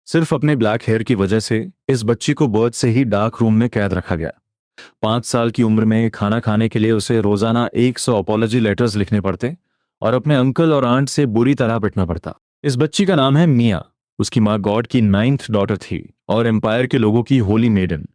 सिर्फ अपने black hair की वजह से इस बच्ची को बर्थ से ही डार्क रूम में कैद रखा गया। 5 साल की उम्र में खाना खाने के लिए उसे रोजाना 100 अपॉलॉजी लेटर्स लिखने पड़ते और अपने अंकल और आंट से बुरी तरह पिटना पड़ता। इस बच्ची का नाम है मिया। उसकी माँ गॉड की 9th डॉटर थी और एम्पायर के लोगों की होली मेडन।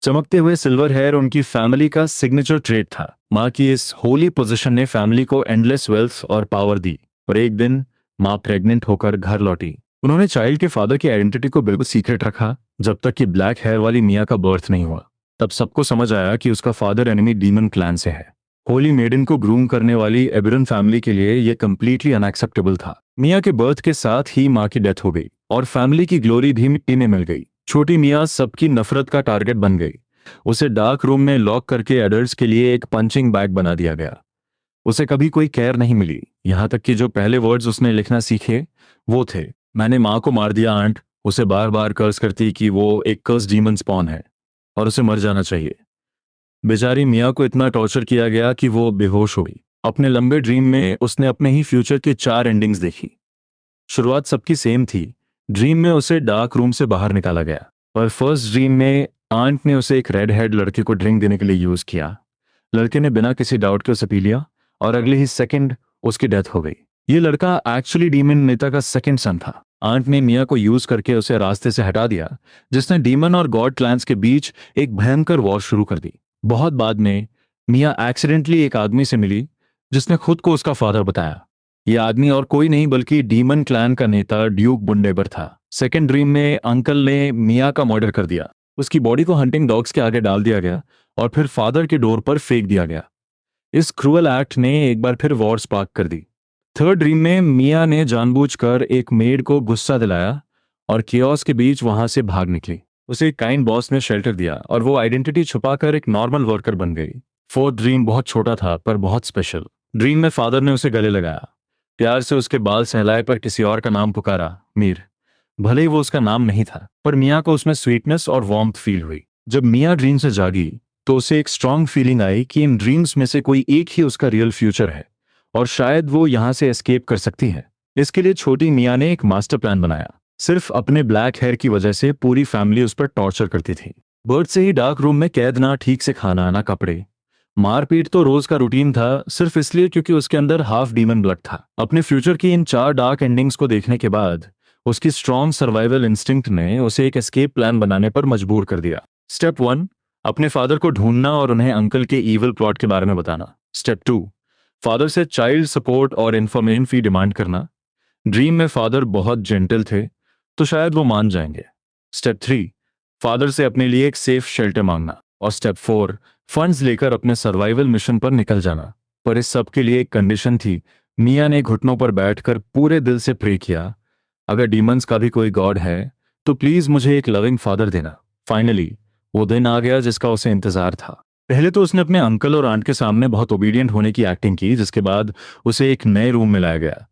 चमकते हुए सिल्वर हेयर उनकी फैमिली का सिग्नेचर ट्रेट था। माँ की इस होली पोजीशन ने फैमिली को एंडलेस वेल्थ और पावर दी। और एक दिन माँ प्रेग्नेंट होकर घर लौटी। उन्होंने चाइल्ड के फादर की आइडेंटिटी को बिल्कुल सीक्रेट रखा जब तक कि ब्लैक हेयर वाली मिया का बर्थ नहीं हुआ। तब सबको समझ आया कि उसका फादर एनिमी डीमन क्लैन से है। होली मेडन को ग्रूम करने वाली एबरन फैमिली के लिए यह कंप्लीटली अनएक्सेप्टेबल था। मिया के बर्थ के साथ ही माँ की डेथ हो गई और फैमिली की ग्लोरी भी मिट्टी में मिल गई। छोटी मिया सबकी नफरत का टारगेट बन गई। उसे डार्क रूम में लॉक करके एडल्ट्स के लिए एक पंचिंग बैग बना दिया गया। उसे कभी कोई केयर नहीं मिली, यहाँ तक कि जो पहले वर्ड्स उसने लिखना सीखे वो थे, मैंने माँ को मार दिया आंट। उसे बार बार कर्स करती कि वो एक कर्स डीमन स्पॉन है और उसे मर जाना चाहिए। बेचारी मिया को इतना टॉर्चर किया गया कि वो बेहोश हो गई। अपने लंबे ड्रीम में उसने अपने ही फ्यूचर की 4 एंडिंग्स देखी। शुरुआत सबकी सेम थी। ड्रीम में उसे डार्क रूम से बाहर निकाला गया और फर्स्ट ड्रीम में आंट ने उसे एक रेड हेड लड़के को ड्रिंक देने के लिए यूज किया। लड़के ने बिना किसी डाउट के उसे पी लिया और अगले ही सेकंड उसकी डेथ हो गई। ये लड़का एक्चुअली डीमन नेता का सेकंड सन था। आंट ने मिया को यूज करके उसे रास्ते से हटा दिया, जिसने डीमन और गॉड क्लैंस के बीच एक भयंकर वॉर शुरू कर दी। बहुत बाद में मिया एक्सीडेंटली एक आदमी से मिली जिसने खुद को उसका फादर बताया। यह आदमी और कोई नहीं बल्कि डीमन क्लैन का नेता ड्यूक बुंडेबर था। सेकेंड ड्रीम में अंकल ने मिया का मर्डर कर दिया। उसकी बॉडी को हंटिंग डॉग्स के आगे डाल दिया गया और फिर फादर के डोर पर फेंक दिया गया। इस क्रूअल एक्ट ने एक बार फिर वॉर स्पार्क कर दी। थर्ड ड्रीम में मिया ने जानबूझकर एक मेड को गुस्सा दिलाया और कियोस के बीच वहां से भाग निकली। उसे एक काइंड बॉस ने शेल्टर दिया और वो आइडेंटिटी छुपाकर एक नॉर्मल वर्कर बन गई। फोर्थ ड्रीम बहुत छोटा था पर बहुत स्पेशल। ड्रीम में फादर ने उसे गले लगाया, प्यार से उसके बाल सहलाए पर किसी और का नाम पुकारा, मीर। भले ही वो उसका नाम नहीं था, पर मिया को उसमें स्वीटनेस और वार्मथ फील हुई। जब मिया ड्रीम से जागी तो उसे एक स्ट्रांग फीलिंग आई कि इन ड्रीम्स में से कोई एक ही उसका रियल फ्यूचर है और शायद वो यहां से एस्केप कर सकती है। इसके लिए छोटी मिया ने एक मास्टर प्लान बनाया। सिर्फ अपने ब्लैक हेयर की वजह से पूरी फैमिली उस पर टॉर्चर करती थी। बर्थ से ही डार्क रूम में कैद, ना ठीक से खाना ना कपड़े, मारपीट तो रोज का रूटीन था, सिर्फ इसलिए क्योंकि उसके अंदर हाफ डीमन ब्लड था। अपने फ्यूचर की इन 4 डार्क एंडिंग्स को देखने के बाद उसकी स्ट्रॉन्ग सर्वाइवल इंस्टिंक्ट ने उसे एक एस्केप प्लान बनाने पर मजबूर कर दिया। स्टेप 1, अपने फादर को ढूंढना और उन्हें अंकल के ईविल प्लॉट के बारे में बताना। स्टेप 2, फादर से चाइल्ड सपोर्ट और इन्फॉर्मेशन फी डिमांड करना। ड्रीम में फादर बहुत जेंटल थे तो शायद वो मान जाएंगे। स्टेप 3, फादर से अपने लिए एक सेफ शेल्टर मांगना। और स्टेप 4, फंड्स लेकर अपने सर्वाइवल मिशन पर निकल जाना। पर इस सब के लिए एक कंडीशन थी। मिया ने घुटनों पर बैठकर पूरे दिल से प्रे किया, अगर डीमंस का भी कोई गॉड है तो प्लीज मुझे एक लविंग फादर देना। फाइनली वो दिन आ गया जिसका उसे इंतजार था। पहले तो उसने अपने अंकल और आंट के सामने बहुत ओबीडियंट होने की एक्टिंग की, जिसके बाद उसे एक नए रूम में लाया गया।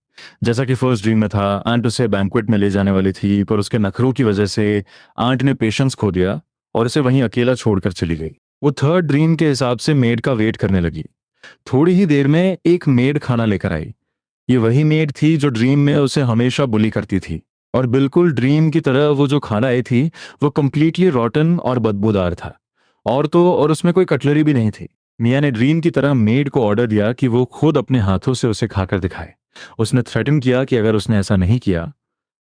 जैसा कि फर्स्ट ड्रीम में था, आंट उसे बैंक्वेट में ले जाने वाली थी, पर उसके नखरों की वजह से आंट ने पेशेंस खो दिया और उसे वहीं अकेला छोड़कर चली गई। वो थर्ड ड्रीम के हिसाब से मेड का वेट करने लगी। थोड़ी ही देर में एक मेड खाना लेकर आई। ये वही मेड थी जो ड्रीम में उसे हमेशा बुली करती थी और बिल्कुल ड्रीम की तरह वो जो खाना आई थी वो कंप्लीटली रॉटन और बदबूदार था। और उसमें कोई कटलरी भी नहीं थी। मिया ने ड्रीम की तरह मेड को ऑर्डर दिया कि वो खुद अपने हाथों से उसे खाकर दिखाए। उसने थ्रेटन किया कि अगर उसने ऐसा नहीं किया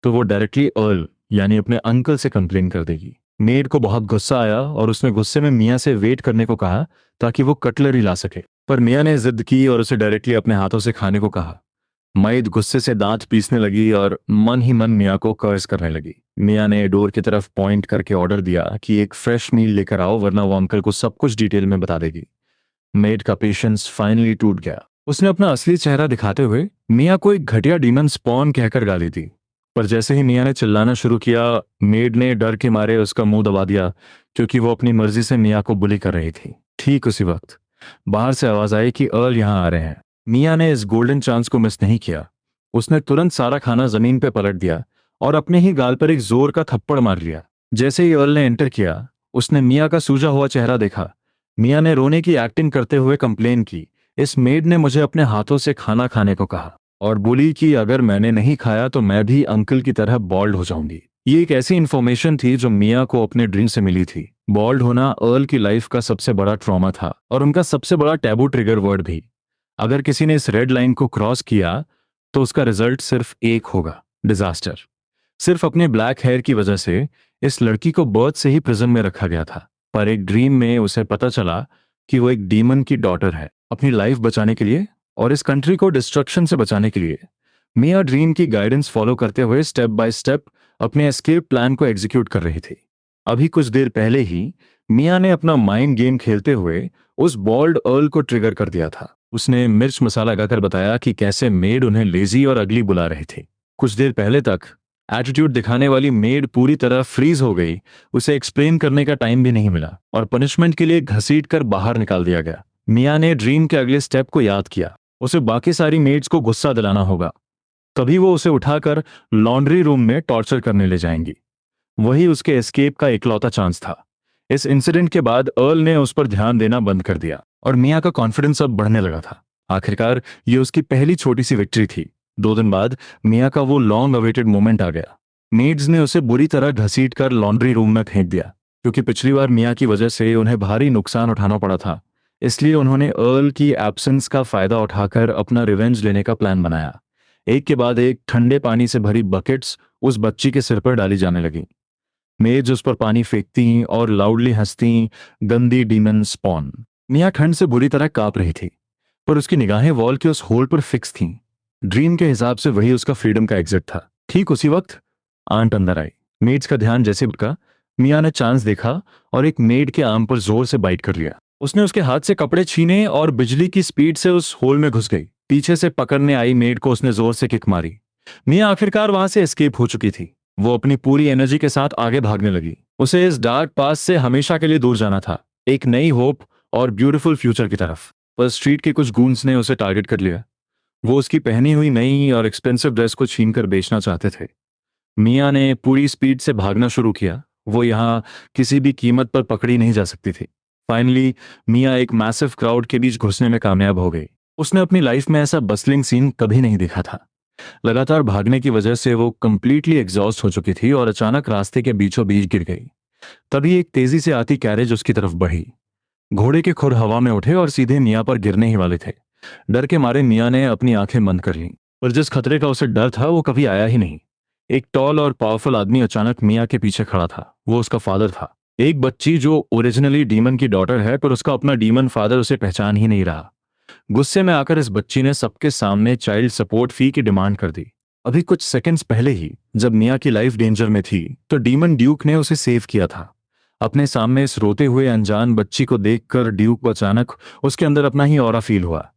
तो वो डायरेक्टली अर्ल यानी अपने अंकल से कंप्लेन कर देगी। मेड को बहुत गुस्सा आया और उसने गुस्से में मिया से वेट करने को कहा ताकि वो कटलरी ला सके, पर मिया ने जिद की और उसे डायरेक्टली अपने हाथों से खाने को कहा। मैद गुस्से से दांत पीसने लगी और मन ही मन मिया को कर्ज करने लगी। मिया ने डोर की तरफ पॉइंट करके ऑर्डर दिया कि एक फ्रेश मील लेकर आओ वरना वो अंकल को सब कुछ डिटेल में बता देगी। मेड का पेशेंस फाइनली टूट गया। उसने अपना असली चेहरा दिखाते हुए मिया को एक घटिया डीमन स्पॉन कहकर गाली दी, पर जैसे ही मिया ने चिल्लाना शुरू किया, मेड ने डर के मारे उसका मुंह दबा दिया क्योंकि वो अपनी मर्जी से मिया को बुली कर रही थी। ठीक उसी वक्त बाहर से आवाज आई कि अर्ल यहाँ आ रहे हैं। मिया ने इस गोल्डन चांस को मिस नहीं किया। उसने तुरंत सारा खाना जमीन पे पलट दिया और अपने ही गाल पर एक जोर का थप्पड़ मार लिया। जैसे ही अर्ल ने एंटर किया, उसने मिया का सूजा हुआ चेहरा देखा। मिया ने रोने की एक्टिंग करते हुए कंप्लेन की, इस मेड ने मुझे अपने हाथों से खाना खाने को कहा और बोली कि अगर मैंने नहीं खाया तो मैं भी अंकल की तरह बॉल्ड हो जाऊंगी। ये एक ऐसी इंफॉर्मेशन थी जो मिया को अपने ड्रीम से मिली थी। बॉल्ड होना अर्ल की लाइफ का सबसे बड़ा ट्रॉमा था और उनका सबसे बड़ा टैबू ट्रिगर वर्ड भी। अगर किसी ने इस रेड लाइन को क्रॉस किया तो उसका रिजल्ट सिर्फ एक होगा, डिजास्टर। सिर्फ अपने ब्लैक हेयर की वजह से इस लड़की को बर्थ से ही प्रिजन में रखा गया था, पर एक ड्रीम में उसे पता चला कि वो एक डीमन की डॉटर है। अपनी लाइफ बचाने के लिए और इस कंट्री को डिस्ट्रक्शन से बचाने के लिए मिया ड्रीम की गाइडेंस फॉलो करते हुए स्टेप बाय स्टेप अपने एस्केप प्लान को एग्जीक्यूट कर रही थी। अभी कुछ देर पहले ही मिया ने अपना माइंड गेम खेलते हुए उस बॉल्ड अर्ल को ट्रिगर कर दिया था। उसने मिर्च मसाला लगाकर बताया कि कैसे मेड उन्हें लेजी और अगली बुला रहे थे। कुछ देर पहले तक एटीट्यूड दिखाने वाली मेड पूरी तरह फ्रीज हो गई। उसे एक्सप्लेन करने का टाइम भी नहीं मिला और पनिशमेंट के लिए घसीट कर बाहर निकाल दिया गया। मिया ने ड्रीम के अगले स्टेप को याद किया। उसे बाकी सारी मेड्स को गुस्सा दिलाना होगा, तभी वो उसे उठाकर लॉन्ड्री रूम में टॉर्चर करने ले जाएंगी। वही उसके एस्केप का इकलौता चांस था। इस इंसिडेंट के बाद अर्ल ने उस पर ध्यान देना बंद कर दिया और मिया का कॉन्फिडेंस अब बढ़ने लगा था। आखिरकार ये उसकी पहली छोटी सी विक्ट्री थी। 2 दिन बाद मिया का वो लॉन्ग अवेटेड मोमेंट आ गया। मेड्स ने उसे बुरी तरह घसीट कर लॉन्ड्री रूम में फेंक दिया। क्योंकि पिछली बार मिया की वजह से उन्हें भारी नुकसान उठाना पड़ा था, इसलिए उन्होंने अर्ल की एब्सेंस का फायदा उठाकर अपना रिवेंज लेने का प्लान बनाया। एक के बाद एक ठंडे पानी से भरी बकेट्स उस बच्ची के सिर पर डाली जाने लगी। मेज उस पर पानी फेंकती और लाउडली हंसती, गंदी डीमन स्पॉन। मिया ठंड से बुरी तरह कांप रही थी, पर उसकी निगाहें वॉल के उस होल पर फिक्स थीं। ड्रीम के हिसाब से वही उसका फ्रीडम का एग्जिट था। ठीक उसी वक्त आंट अंदर आई। मेड्स का ध्यान जैसे भटका, मिया ने चांस देखा और एक मेड के आर्म पर जोर से बाइट कर लिया। उसने उसके हाथ से कपड़े छीने और बिजली की स्पीड से उस होल में घुस गई। पीछे से पकड़ने आई मेड को उसने जोर से किक मारी। मिया आखिरकार वहां से एस्केप हो चुकी थी। वो अपनी पूरी एनर्जी के साथ आगे भागने लगी। उसे इस डार्क पास से हमेशा के लिए दूर जाना था, एक नई होप और ब्यूटीफुल फ्यूचर की तरफ। पर स्ट्रीट के कुछ गूंस ने उसे टारगेट कर लिया। वो उसकी पहनी हुई नई और एक्सपेंसिव ड्रेस को छीनकर बेचना चाहते थे। मिया ने पूरी स्पीड से भागना शुरू किया। वो यहाँ किसी भी कीमत पर पकड़ी नहीं जा सकती थी। फाइनली मिया एक मैसिव क्राउड के बीच घुसने में कामयाब हो गई। उसने अपनी लाइफ में ऐसा बस्लिंग सीन कभी नहीं देखा था। लगातार भागने की वजह से वो कंप्लीटली एग्जॉस्ट हो चुकी थी और अचानक रास्ते के बीचों बीच गिर गई। तभी एक तेजी से आती कैरेज उसकी तरफ बढ़ी। घोड़े के खुर हवा में उठे और सीधे मिया पर गिरने ही वाले थे। डर के मारे मिया ने अपनी आंखें बंद कर लीं, पर जिस खतरे का उसे डर था वो कभी आया ही नहीं। एक टॉल और पावरफुल आदमी अचानक मिया के पीछे खड़ा था। वो उसका फादर था। एक बच्ची जो ओरिजिनली डीमन की डॉटर है, पर उसका अपना डीमन फादर उसे पहचान ही नहीं रहा। गुस्से में आकर इस बच्ची ने सबके सामने चाइल्ड सपोर्ट फी की डिमांड कर दी। अभी कुछ सेकंड्स पहले ही जब मिया की लाइफ डेंजर में थी तो डीमन ड्यूक ने उसे सेव किया था। अपने सामने इस रोते हुए अनजान बच्ची को देखकर ड्यूक को अचानक उसके अंदर अपना ही ऑरा फील हुआ।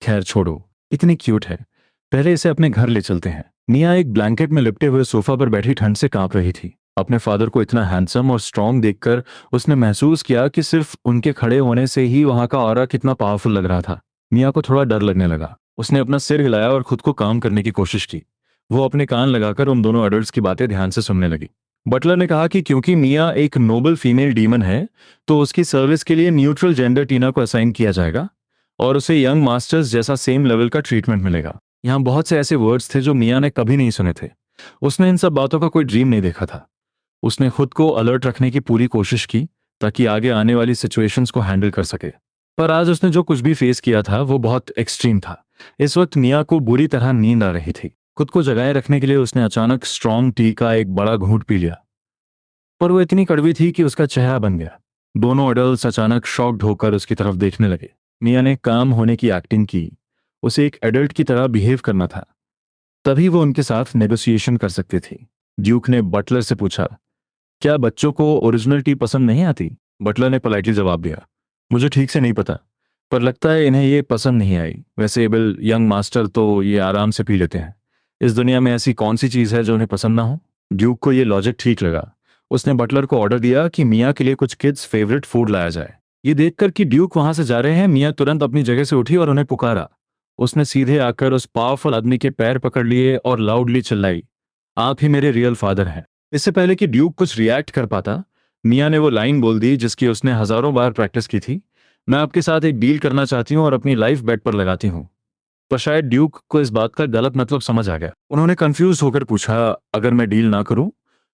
खैर छोड़ो, इतनी क्यूट है, पहले इसे अपने घर ले चलते हैं। मिया एक ब्लैंकेट में लिपटे हुए सोफा पर बैठी ठंड से कांप रही थी। अपने फादर को इतना हैंडसम और स्ट्रांग देखकर उसने महसूस किया कि सिर्फ उनके खड़े होने से ही वहां का ऑरा कितना पावरफुल लग रहा था। मिया को थोड़ा डर लगने लगा। उसने अपना सिर हिलाया और खुद को काम करने की कोशिश की। वो अपने कान लगाकर उन दोनों एडल्ट्स की बातें ध्यान से सुनने लगी। बटलर ने कहा कि क्योंकि मिया एक नोबल फीमेल डीमन है तो उसकी सर्विस के लिए न्यूट्रल जेंडर टीना को असाइन किया जाएगा और उसे यंग मास्टर्स जैसा सेम लेवल का ट्रीटमेंट मिलेगा। यहाँ बहुत से ऐसे वर्ड्स थे जो मिया ने कभी नहीं सुने थे। उसने इन सब बातों का कोई ड्रीम नहीं देखा था। उसने खुद को अलर्ट रखने की पूरी कोशिश की ताकि आगे आने वाली सिचुएशंस को हैंडल कर सके। पर आज उसने जो कुछ भी फेस किया था वो बहुत एक्सट्रीम था। इस वक्त मिया को बुरी तरह नींद आ रही थी। खुद को जगाए रखने के लिए उसने अचानक स्ट्रॉन्ग टी का एक बड़ा घूंट पी लिया, पर वो इतनी कड़वी थी कि उसका चेहरा बन गया। दोनों एडल्ट्स अचानक शॉक्ड होकर उसकी तरफ देखने लगे। मिया ने काम होने की एक्टिंग की। उसे एक एडल्ट की तरह बिहेव करना था, तभी वो उनके साथ नेगोशिएशन कर सकती थी। ड्यूक ने बटलर से पूछा, क्या बच्चों को ओरिजिनल टी पसंद नहीं आती? बटलर ने पोलाइटली जवाब दिया, मुझे ठीक से नहीं पता, पर लगता है इन्हें ये पसंद नहीं आई। वैसे एबल यंग मास्टर तो ये आराम से पी लेते हैं। इस दुनिया में ऐसी कौन सी चीज़ है जो उन्हें पसंद ना हो? ड्यूक को ये लॉजिक ठीक लगा। उसने बटलर को ऑर्डर दिया कि मिया के लिए कुछ किड्स फेवरेट फूड लाया जाए। ये देखकर कि ड्यूक वहां से जा रहे हैं, मिया तुरंत अपनी जगह से उठी और उन्हें पुकारा। उसने सीधे आकर उस पावरफुल आदमी के पैर पकड़ लिए और लाउडली चिल्लाई, आप ही मेरे रियल फादर हैं। इससे पहले कि ड्यूक कुछ रिएक्ट कर पाता, मिया ने वो लाइन बोल दी जिसकी उसने हजारों बार प्रैक्टिस की थी, मैं आपके साथ एक डील करना चाहती हूँ और अपनी लाइफ बेट पर लगाती हूँ। पर शायद ड्यूक को इस बात का गलत मतलब समझ आ गया। उन्होंने कंफ्यूज होकर पूछा, अगर मैं डील ना करूं?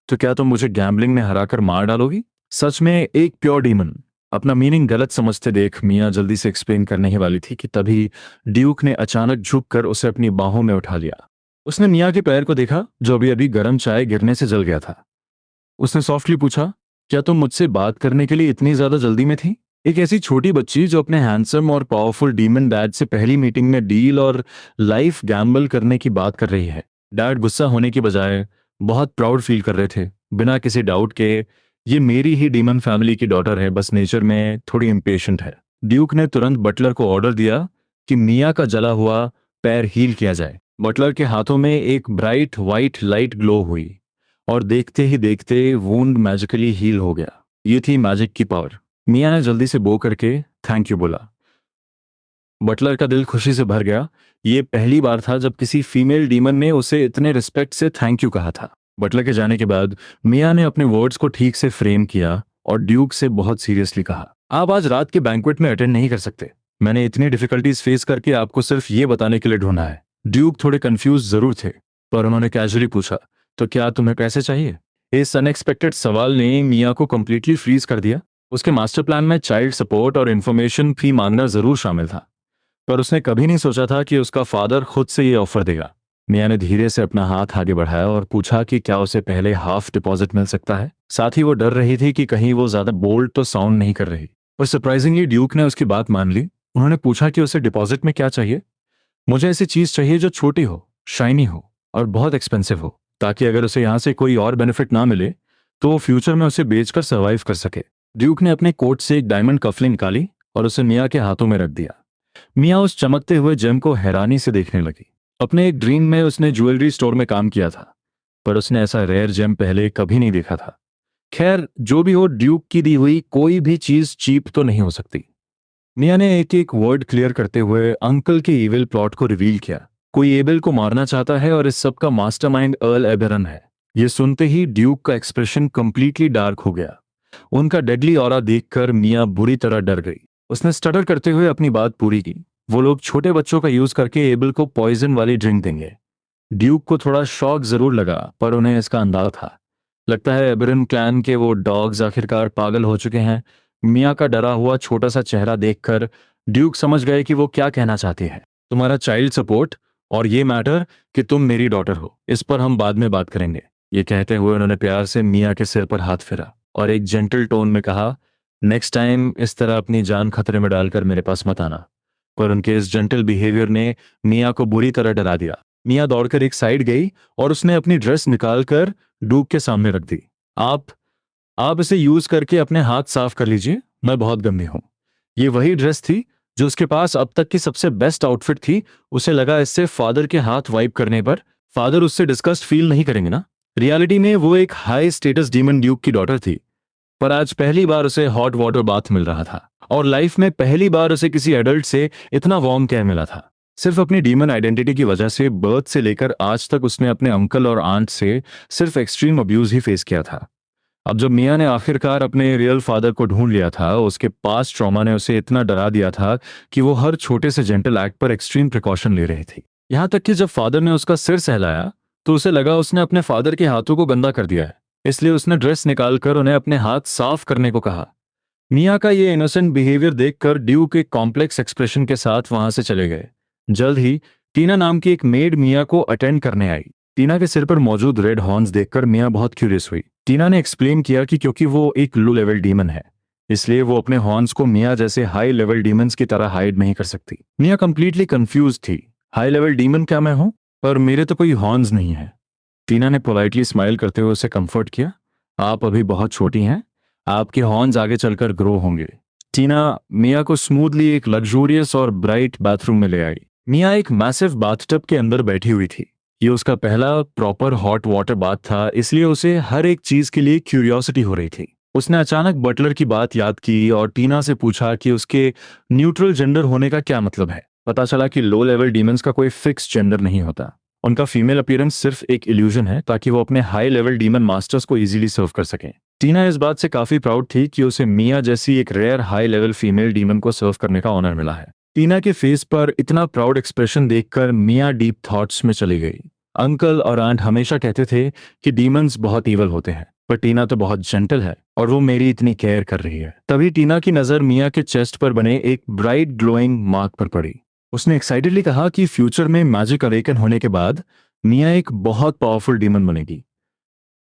तो क्या तुम मुझे गैम्बलिंग में हराकर मार डालोगी? सच में एक प्योर डीमन। अपना मीनिंग गलत समझते देख मिया जल्दी से एक्सप्लेन करने ही वाली थी कि तभी ड्यूक ने अचानक झुककर उसे अपनी बाहों में उठा लिया। उसने मिया के पैर को देखा जो अभी अभी गर्म चाय गिरने से जल गया था। उसने सॉफ्टली पूछा, क्या तुम मुझसे बात करने के लिए इतनी ज्यादा जल्दी में थी? एक ऐसी छोटी बच्ची जो अपने हैंडसम और पावरफुल डीमन डैड से पहली मीटिंग में डील और लाइफ गैम्बल करने की बात कर रही है। डैड गुस्सा होने की बजाय बहुत प्राउड फील कर रहे थे, बिना किसी डाउट के। ये मेरी ही डीमन फैमिली की डॉटर है, बस नेचर में थोड़ी इम्पेशेंट है। ड्यूक ने तुरंत बटलर को ऑर्डर दिया कि मिया का जला हुआ पैर हील किया जाए। बटलर के हाथों में एक ब्राइट व्हाइट लाइट ग्लो हुई और देखते ही देखते वुंड मैजिकली हील हो गया। ये थी मैजिक की पावर। मिया ने जल्दी से बो करके थैंक यू बोला। बटलर का दिल खुशी से भर गया। ये पहली बार था जब किसी फीमेल डीमन ने उसे इतने रिस्पेक्ट से थैंक यू कहा था। बटलर के जाने के बाद मिया ने अपने वर्ड्स को ठीक से फ्रेम किया और ड्यूक से बहुत सीरियसली कहा, आप आज रात के बैंक्वेट में अटेंड नहीं कर सकते। मैंने इतनी डिफिकल्टीज फेस करके आपको सिर्फ ये बताने के लिए ढूंढा है। ड्यूक थोड़े कंफ्यूज जरूर थे, पर उन्होंने कैजुअली पूछा, तो क्या तुम्हें पैसे चाहिए? इस अनएक्सपेक्टेड सवाल ने मिया को कंप्लीटली फ्रीज कर दिया। उसके मास्टर प्लान में चाइल्ड सपोर्ट और इन्फॉर्मेशन फी मांगना जरूर शामिल था, पर उसने कभी नहीं सोचा था कि उसका फादर खुद से ये ऑफर देगा। मिया ने धीरे से अपना हाथ आगे बढ़ाया और पूछा कि क्या उसे पहले हाफ डिपॉजिट मिल सकता है। साथ ही वो डर रही थी कि कहीं वो ज्यादा बोल्ड तो साउंड नहीं कर रही। पर सरप्राइजिंगली ड्यूक ने उसकी बात मान ली। उन्होंने पूछा कि उसे डिपॉजिट में क्या चाहिए। मुझे ऐसी चीज चाहिए जो छोटी हो, शाइनी हो और बहुत एक्सपेंसिव हो, ताकि अगर उसे यहाँ से कोई और बेनिफिट ना मिले तो वो फ्यूचर में उसे बेचकर सर्वाइव कर सके। ड्यूक ने अपने कोट से एक डायमंड कफलिंग निकाली और उसे मिया के हाथों में रख दिया। मिया उस चमकते हुए जेम को हैरानी से देखने लगी। अपने एक ड्रीम में उसने ज्वेलरी स्टोर में काम किया था, पर उसने ऐसा रेयर जेम पहले कभी नहीं देखा था। खैर, जो भी हो, ड्यूक की दी हुई कोई भी चीज चीप तो नहीं हो सकती। मिया ने एक एक वर्ड क्लियर करते हुए अंकल के इविल प्लॉट को रिवील किया। कोई एबेल को मारना चाहता है और इस सब का मास्टरमाइंड अर्ल एबेरन है। ये सुनते ही ड्यूक का एक्सप्रेशन कंप्लीटली डार्क हो गया। उनका डेडली ऑरा देखकर मिया बुरी तरह डर गई। उसने स्टटर करते हुए अपनी बात पूरी की, वो लोग छोटे बच्चों का यूज करके एबेल को पॉइजन वाली ड्रिंक देंगे। ड्यूक को थोड़ा शॉक जरूर लगा, पर उन्हें इसका अंदाजा था। लगता है एबेरन क्लैन के वो डॉग्स आखिरकार पागल हो चुके हैं। मिया का डरा हुआ छोटा सा चेहरा देखकर ड्यूक समझ गए कि वो क्या कहना चाहती है। तुम्हारा चाइल्ड सपोर्ट और ये मैटर कि तुम मेरी डॉटर हो, इस पर हम बाद में बात करेंगे। ये कहते हुए उन्होंने प्यार से मिया के सिर पर हाथ फेरा और एक जेंटल टोन में कहा, नेक्स्ट टाइम इस तरह अपनी जान खतरे में डालकर मेरे पास मत आना। पर उनके इस जेंटल बिहेवियर ने मिया को बुरी तरह डरा दिया। मिया दौड़कर एक साइड गई और उसने अपनी ड्रेस निकालकर ड्यूक के सामने रख दी। आप इसे यूज करके अपने हाथ साफ कर लीजिए, मैं बहुत गंदी हूं। ये वही ड्रेस थी जो उसके पास अब तक की सबसे बेस्ट आउटफिट थी। उसे लगा इससे फादर के हाथ वाइप करने पर फादर उससे डिस्कस्ड फील नहीं करेंगे ना। रियलिटी में वो एक हाई स्टेटस डीमन ड्यूक की डॉटर थी, पर आज पहली बार उसे हॉट वाटर बाथ मिल रहा था और लाइफ में पहली बार उसे किसी एडल्ट से इतना वार्म केयर मिला था। सिर्फ अपनी डीमन आइडेंटिटी की वजह से बर्थ से लेकर आज तक उसने अपने अंकल और आंट से सिर्फ एक्सट्रीम अब्यूज ही फेस किया था। अब जब मिया ने आखिरकार अपने रियल फादर को ढूंढ लिया था, उसके पास्ट ट्रॉमा ने उसे इतना डरा दिया था कि वो हर छोटे से जेंटल एक्ट पर एक्सट्रीम प्रिकॉशन ले रही थी। यहाँ तक कि जब फादर ने उसका सिर सहलाया तो उसे लगा उसने अपने फादर के हाथों को गंदा कर दिया है, इसलिए उसने ड्रेस निकालकर उन्हें अपने हाथ साफ करने को कहा। मिया का ये इनोसेंट बिहेवियर देखकर ड्यूक एक कॉम्प्लेक्स एक्सप्रेशन के साथ वहां से चले गए। जल्द ही टीना नाम की एक मेड मिया को अटेंड करने आई। टीना के सिर पर मौजूद रेड हॉर्न्स देखकर मिया बहुत क्यूरियस हुई। टीना ने एक्सप्लेन किया कि क्योंकि वो एक लो लेवल डीमन है, इसलिए वो अपने हॉर्न्स को मिया जैसे हाई लेवल डीमंस की तरह हाइड नहीं कर सकती। मिया कंप्लीटली कंफ्यूज थी। हाई लेवल डीमन क्या मैं हूं? पर मेरे तो कोई हॉर्न्स नहीं है। टीना ने पोलाइटली स्माइल करते हुए उसे कंफर्ट किया। आप अभी बहुत छोटी हैं, आपके हॉर्न्स आगे चलकर ग्रो होंगे। टीना मिया को स्मूथली एक लग्जूरियस और ब्राइट बाथरूम में ले आई। मिया एक मैसिव बाथटब के अंदर बैठी हुई थी। ये उसका पहला प्रॉपर हॉट वाटर बाथ था, इसलिए उसे हर एक चीज के लिए क्यूरियोसिटी हो रही थी। उसने अचानक बटलर की बात याद की और टीना से पूछा कि उसके न्यूट्रल जेंडर होने का क्या मतलब है। पता चला कि लो लेवल डीमंस का कोई फिक्स जेंडर नहीं होता। उनका फीमेल अपीयरेंस सिर्फ एक इल्यूजन है ताकि वो अपने हाई लेवल डीमन मास्टर्स को इजीली सर्व कर सकें। टीना इस बात से काफी प्राउड थी कि उसे मिया जैसी एक rare high level female demon को सर्व करने का ऑनर मिला है। टीना के फेस पर इतना प्राउड एक्सप्रेशन देखकर मिया डीप थॉट्स में चली गई। अंकल और आंट हमेशा कहते थे कि डीमंस बहुत ईवल होते हैं, पर टीना तो बहुत जेंटल है और वो मेरी इतनी केयर कर रही है। तभी टीना की नजर मिया के चेस्ट पर बने एक ब्राइट ग्लोइंग मार्क पर पड़ी। उसने एक्साइटेडली कहा कि फ्यूचर में मैजिक अवेकन होने के बाद मिया एक बहुत पावरफुल डीमन बनेगी।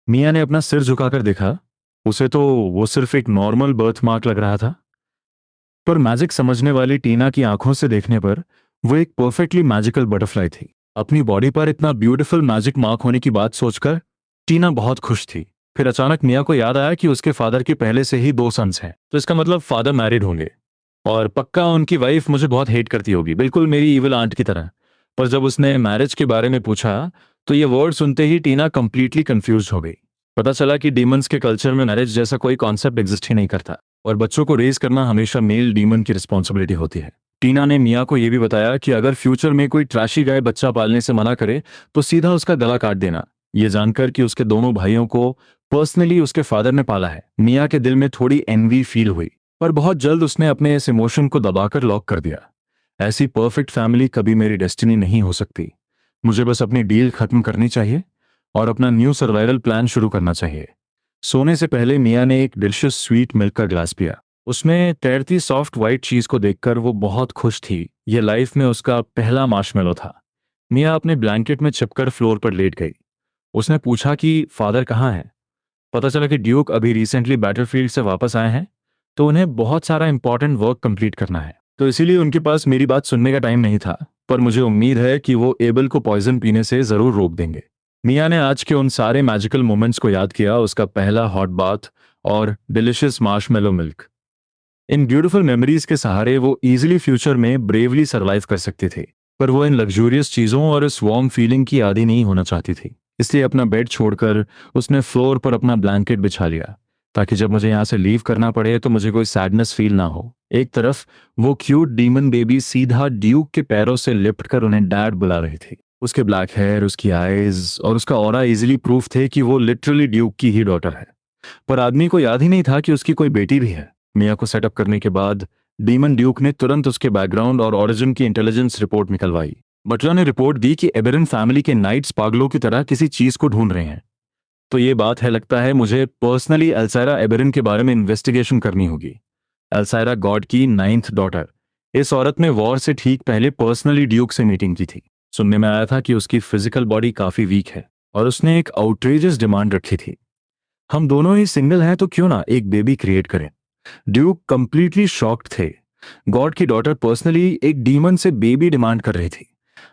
मिया ने अपना सिर झुकाकर देखा। उसे तो वो सिर्फ एक नॉर्मल बर्थ मार्क लग रहा था, पर मैजिक समझने वाली टीना की आंखों से देखने पर वो एक परफेक्टली मैजिकल बटरफ्लाई थी। अपनी बॉडी पर इतना ब्यूटीफुल मैजिक मार्क होने की बात सोचकर टीना बहुत खुश थी। फिर अचानक मिया को याद आया कि उसके फादर के पहले से ही 2 सन्स हैं, तो इसका मतलब फादर मैरिड होंगे और पक्का उनकी वाइफ मुझे बहुत हेट करती होगी, बिल्कुल मेरी इविल आंट की तरह। पर जब उसने मैरिज के बारे में पूछा तो ये वर्ड सुनते ही टीना कंप्लीटली कंफ्यूज हो गई। पता चला कि डीमंस के कल्चर में मैरिज जैसा कोई कॉन्सेप्ट एग्जिस्ट ही नहीं करता और बच्चों को रेज करना हमेशा मेल डीमन की रिस्पॉन्सिबिलिटी होती है। टीना ने मिया को यह भी बताया कि अगर फ्यूचर में कोई ट्रैशी गाय बच्चा पालने से मना करे तो सीधा उसका गला काट देना। ये जानकर कि उसके दोनों भाइयों को पर्सनली उसके फादर ने पाला है, मिया के दिल में थोड़ी एनवी फील हुई, पर बहुत जल्द उसने अपने इस इमोशन को दबाकर लॉक कर दिया। ऐसी परफेक्ट फैमिली कभी मेरी डेस्टिनी नहीं हो सकती। मुझे बस अपनी डील खत्म करनी चाहिए और अपना न्यू सर्वाइवल प्लान शुरू करना चाहिए। सोने से पहले मिया ने एक डिलिशियस स्वीट मिल्क का ग्लास पिया। उसमें तैरती सॉफ्ट व्हाइट चीज को देखकर वो बहुत खुश थी। ये लाइफ में उसका पहला मार्शमेलो था। मिया अपने ब्लैंकेट में छिपकर फ्लोर पर लेट गई। उसने पूछा कि फादर कहाँ हैं। पता चला कि ड्यूक अभी रिसेंटली बैटलफील्ड से वापस आए हैं, तो उन्हें बहुत सारा इंपॉर्टेंट वर्क कंप्लीट करना है, तो इसीलिए उनके पास मेरी बात सुनने का टाइम नहीं था। पर मुझे उम्मीद है कि वो एबल को पॉइजन पीने से जरूर रोक देंगे। मिया ने आज के उन सारे मैजिकल मोमेंट्स को याद किया, उसका पहला हॉट बाथ और डिलिशियस मार्शमेलो मिल्क। इन ब्यूटीफुल मेमोरीज के सहारे वो इजीली फ्यूचर में ब्रेवली सरवाइव कर सकते थे। पर वो इन लग्जूरियस चीजों और इस वार्म फीलिंग की आदी नहीं होना चाहती थी। इसलिए अपना बेड छोड़कर उसने फ्लोर पर अपना ब्लैंकेट बिछा लिया, ताकि जब मुझे यहाँ से लीव करना पड़े तो मुझे कोई सैडनेस फील ना हो। एक तरफ वो क्यूट डीमन बेबी सीधा ड्यूक के पैरों से लिपट कर उन्हें डैड बुला रही थी। उसके ब्लैक हेयर, उसकी आईज और उसका ऑरा इजीली प्रूफ थे कि वो लिटरली ड्यूक की ही डॉटर है। पर आदमी को याद ही नहीं था कि उसकी कोई बेटी भी है। मिया को सेटअप करने के बाद डीमन ड्यूक ने तुरंत उसके बैकग्राउंड और ओरिजिन की इंटेलिजेंस रिपोर्ट निकलवाई। बटलर ने रिपोर्ट दी कि एबेरन फैमिली के नाइट्स पागलों की तरह किसी चीज को ढूंढ रहे हैं। तो ये बात है, लगता है मुझे पर्सनली एल्सायरा एबेरन के बारे में इन्वेस्टिगेशन करनी होगी। एल्सायरा गॉड की 9th डॉटर। इस औरत ने वॉर से ठीक पहले पर्सनली ड्यूक से मीटिंग की थी। सुनने में आया था कि उसकी फिजिकल बॉडी काफी वीक है और उसने एक आउटरेजियस डिमांड रखी थी। हम दोनों ही सिंगल हैं तो क्यों ना एक बेबी क्रिएट करें। ड्यूक कंप्लीटली शॉक्ड थे। गॉड की डॉटर पर्सनली एक डीमन से बेबी डिमांड कर रही थी।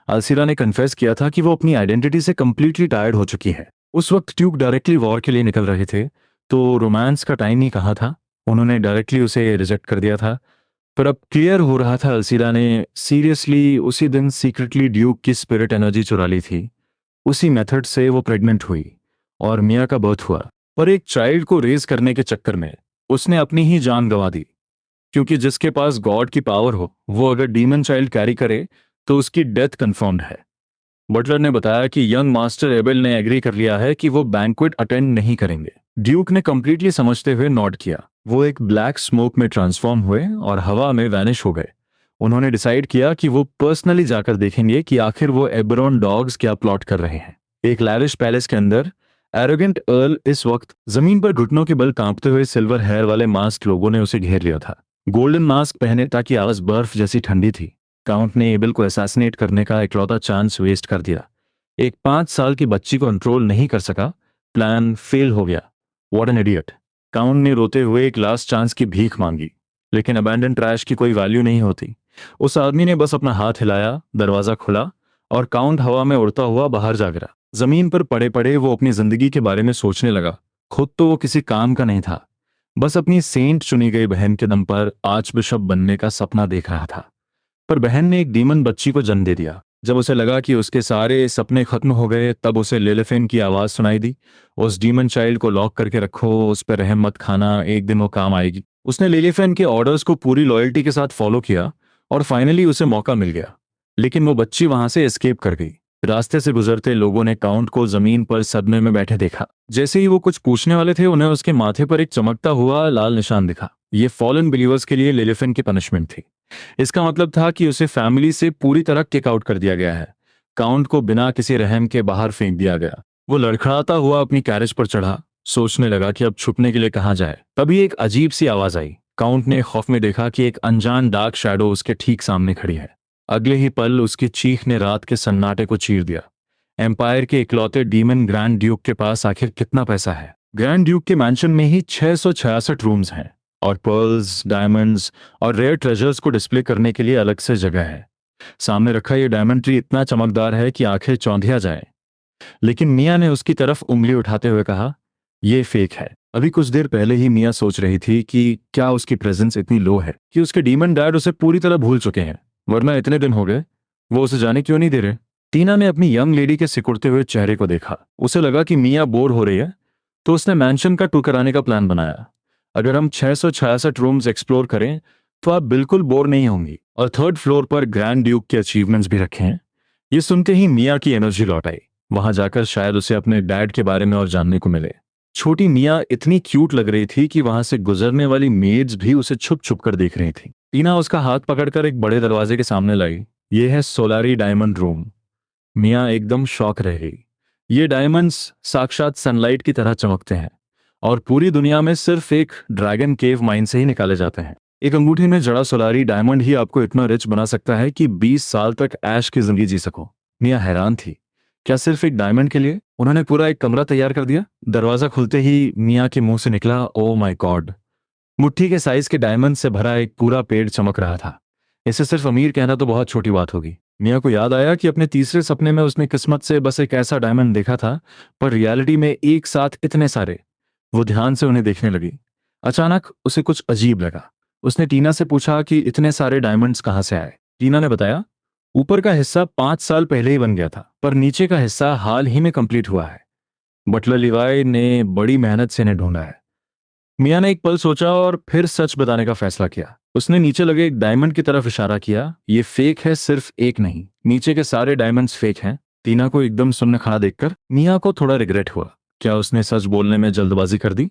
अल्सीरा ने कन्फेस किया था कि वो अपनी आइडेंटिटी से कंप्लीटली टायर्ड हो चुकी है। उस वक्त ड्यूक डायरेक्टली वॉर के लिए निकल रहे थे, तो रोमांस का टाइम ही कहा था। उन्होंने डायरेक्टली उसे रिजेक्ट कर दिया था। पर अब क्लियर हो रहा था अल्सीरा ने सीरियसली उसी दिन सीक्रेटली ड्यूक की स्पिरिट एनर्जी चुरा ली थी। उसी मेथड से वो प्रेग्नेंट हुई और मिया का बर्थ हुआ। पर एक चाइल्ड को रेज करने के चक्कर में उसने अपनी ही जान गंवा दी, क्योंकि जिसके पास गॉड की पावर हो वो अगर डीमन चाइल्ड कैरी करे तो उसकी डेथ कंफर्म्ड है। बटलर ने बताया कि यंग मास्टर एबेल ने एग्री कर लिया है कि वो बैंक्वेट अटेंड नहीं करेंगे। ड्यूक ने कंप्लीटली समझते हुए नॉट किया। वो एक ब्लैक स्मोक में ट्रांसफॉर्म हुए और हवा में वैनिश हो गए। उन्होंने डिसाइड किया कि वो पर्सनली जाकर देखेंगे कि आखिर वो एबरॉन डॉग्स क्या प्लॉट कर रहे हैं। एक लैविश पैलेस के अंदर एरोगेंट अर्ल इस वक्त जमीन पर घुटनों के बल कांपते हुए सिल्वर हेयर वाले मास्क लोगों ने उसे घेर लिया था। गोल्डन मास्क पहने ताकि आवाज बर्फ जैसी ठंडी थी। काउंट ने एबेल को असैसिनेट करने का इकलौता चांस वेस्ट कर दिया। एक 5 साल की बच्ची को कंट्रोल नहीं कर सका, प्लान फेल हो गया। What an idiot. काउंट ने रोते हुए एक लास्ट चांस की भीख मांगी, लेकिन अबैंडन ट्रैश की कोई वैल्यू नहीं होती। उस आदमी ने बस अपना हाथ हिलाया, दरवाजा खुला और काउंट हवा में उड़ता हुआ बाहर जा गिरा। जमीन पर पड़े पड़े वो अपनी जिंदगी के बारे में सोचने लगा। खुद तो वो किसी काम का नहीं था, बस अपनी सेंट चुनी गई बहन के दम पर आर्च बिशप बनने का सपना देख रहा था। पर बहन ने एक डीमन बच्ची को जन्म दे दिया। जब उसे लगा कि उसके सारे सपने खत्म हो गए, तब उसे लिलिफेन की आवाज सुनाई दी, उस डीमन चाइल्ड को लॉक करके रखो, उस पर रहम मत खाना, एक दिन वो काम आएगी। उसने लिलिफेन के ऑर्डर्स को पूरी लॉयल्टी के साथ फॉलो किया और फाइनली उसे मौका मिल गया। लेकिन वो बच्ची वहां से एस्केप कर गई। रास्ते से गुजरते लोगों ने काउंट को जमीन पर सदमे में बैठे देखा। जैसे ही वो कुछ पूछने वाले थे, उन्हें उसके माथे पर एक चमकता हुआ लाल निशान दिखा। ये फॉलन बिलीवर्स के लिए लिलिफेन की पनिशमेंट थी। इसका मतलब था कि उसे फैमिली से पूरी तरह किक आउट कर दिया गया है। काउंट को बिना किसी रहम के बाहर फेंक दिया गया। वो लड़खड़ाता हुआ अपनी कैरेज पर चढ़ा, सोचने लगा कि अब छुपने के लिए कहाँ जाए। तभी एक अजीब सी आवाज आई। काउंट ने खौफ में देखा कि एक अनजान डार्क शैडो उसके ठीक सामने खड़ी है। अगले ही पल उसकी चीख ने रात के सन्नाटे को चीर दिया। एम्पायर के इकलौते डीमन ग्रैंड ड्यूक के पास आखिर कितना पैसा है? ग्रैंड ड्यूक के मैंशन में ही 666 रूम्स हैं और पर्ल्स, डायमंड्स और रेयर ट्रेजर्स को डिस्प्ले करने के लिए अलग से जगह है। सामने रखा ये डायमंड ट्री इतना चमकदार है कि आंखें चौंधिया जाए। लेकिन मियां ने उसकी तरफ उंगली उठाते हुए कहा, यह फेक है। अभी कुछ देर पहले ही मियां सोच रही थी कि क्या उसकी प्रेजेंस इतनी लो है कि उसके डीमन डैड उसे पूरी तरह भूल चुके हैं, वरना इतने दिन हो गए वो उसे जाने क्यों नहीं दे रहे। टीना ने अपनी यंग लेडी के सिकुड़ते हुए चेहरे को देखा। उसे लगा कि मियां बोर हो रही है, तो उसने मैंशन का टूर कराने का प्लान बनाया। अगर हम 666 रूम्स एक्सप्लोर करें तो आप बिल्कुल बोर नहीं होंगी, और थर्ड फ्लोर पर ग्रैंड ड्यूक के अचीवमेंट्स भी रखे हैं। ये सुनते ही मियां की एनर्जी लौट आई। वहां जाकर शायद उसे अपने डैड के बारे में और जानने को मिले। छोटी मियां इतनी क्यूट लग रही थी कि वहां से गुजरने वाली मेड्स भी उसे छुप छुप कर देख रही थी। टीना उसका हाथ पकड़कर एक बड़े दरवाजे के सामने लाई। ये है सोलारी डायमंड रूम। मियां एकदम शॉक रह गई। ये डायमंड्स साक्षात सनलाइट की तरह चमकते हैं और पूरी दुनिया में सिर्फ एक ड्रैगन केव माइन से ही निकाले जाते हैं। एक अंगूठी में जड़ा सोलारी डायमंड ही आपको इतना रिच बना सकता है कि 20 साल तक ऐश की जिंदगी जी सको। मियां हैरान थी। क्या सिर्फ एक डायमंड के लिए उन्होंने पूरा एक कमरा तैयार कर दिया? दरवाजा खुलते ही मियां के मुंह से निकला, ओ माय गॉड। मुट्ठी के साइज के डायमंड से भरा एक पूरा पेड़ चमक रहा था। इसे सिर्फ अमीर कहना तो बहुत छोटी बात होगी। मियां को याद आया कि अपने तीसरे सपने में उसने किस्मत से बस एक ऐसा डायमंड देखा था, पर रियलिटी में एक साथ इतने सारे। वो ध्यान से उन्हें देखने लगी। अचानक उसे कुछ अजीब लगा। उसने टीना से पूछा कि इतने सारे डायमंड्स कहाँ से आए। टीना ने बताया, ऊपर का हिस्सा 5 साल पहले ही बन गया था, पर नीचे का हिस्सा हाल ही में कंप्लीट हुआ है। बटलर लिवाई ने बड़ी मेहनत से इन्हें ढूंढा है। मियां ने एक पल सोचा और फिर सच बताने का फैसला किया। उसने नीचे लगे एक डायमंड की तरफ इशारा किया। ये फेक है, सिर्फ एक नहीं, नीचे के सारे डायमंड्स फेक हैं। टीना को एकदम सुन्न खड़ा देखकर मियां को थोड़ा रिग्रेट हुआ। क्या उसने सच बोलने में जल्दबाजी कर दी?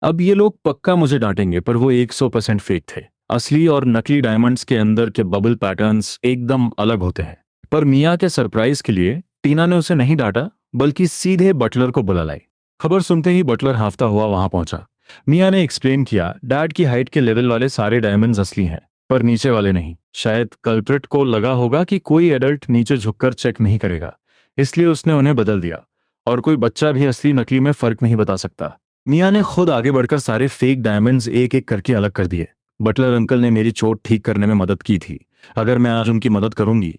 अब ये लोग पक्का मुझे डांटेंगे, पर वो 100% फेक थे। असली और नकली डायमंड्स के अंदर के बबल पैटर्न्स एकदम अलग होते हैं। पर मियां के सरप्राइज के लिए टीना ने उसे नहीं डांटा, बल्कि सीधे बटलर को बुला लाई। खबर सुनते ही बटलर हांफता हुआ वहां पहुंचा। मियां ने एक्सप्लेन किया, डैड की हाइट के लेवल वाले सारे डायमंड्स असली हैं, पर नीचे वाले नहीं। शायद कल्प्रिट को लगा होगा कि कोई एडल्ट नीचे झुककर चेक नहीं करेगा, इसलिए उसने उन्हें बदल दिया। और कोई बच्चा भी असली नकली में फर्क नहीं बता सकता। मियां ने खुद आगे बढ़कर सारे फेक डायमंड्स एक एक करके अलग कर दिए। बटलर अंकल ने मेरी चोट ठीक करने में मदद की थी। अगर मैं आज उनकी मदद करूंगी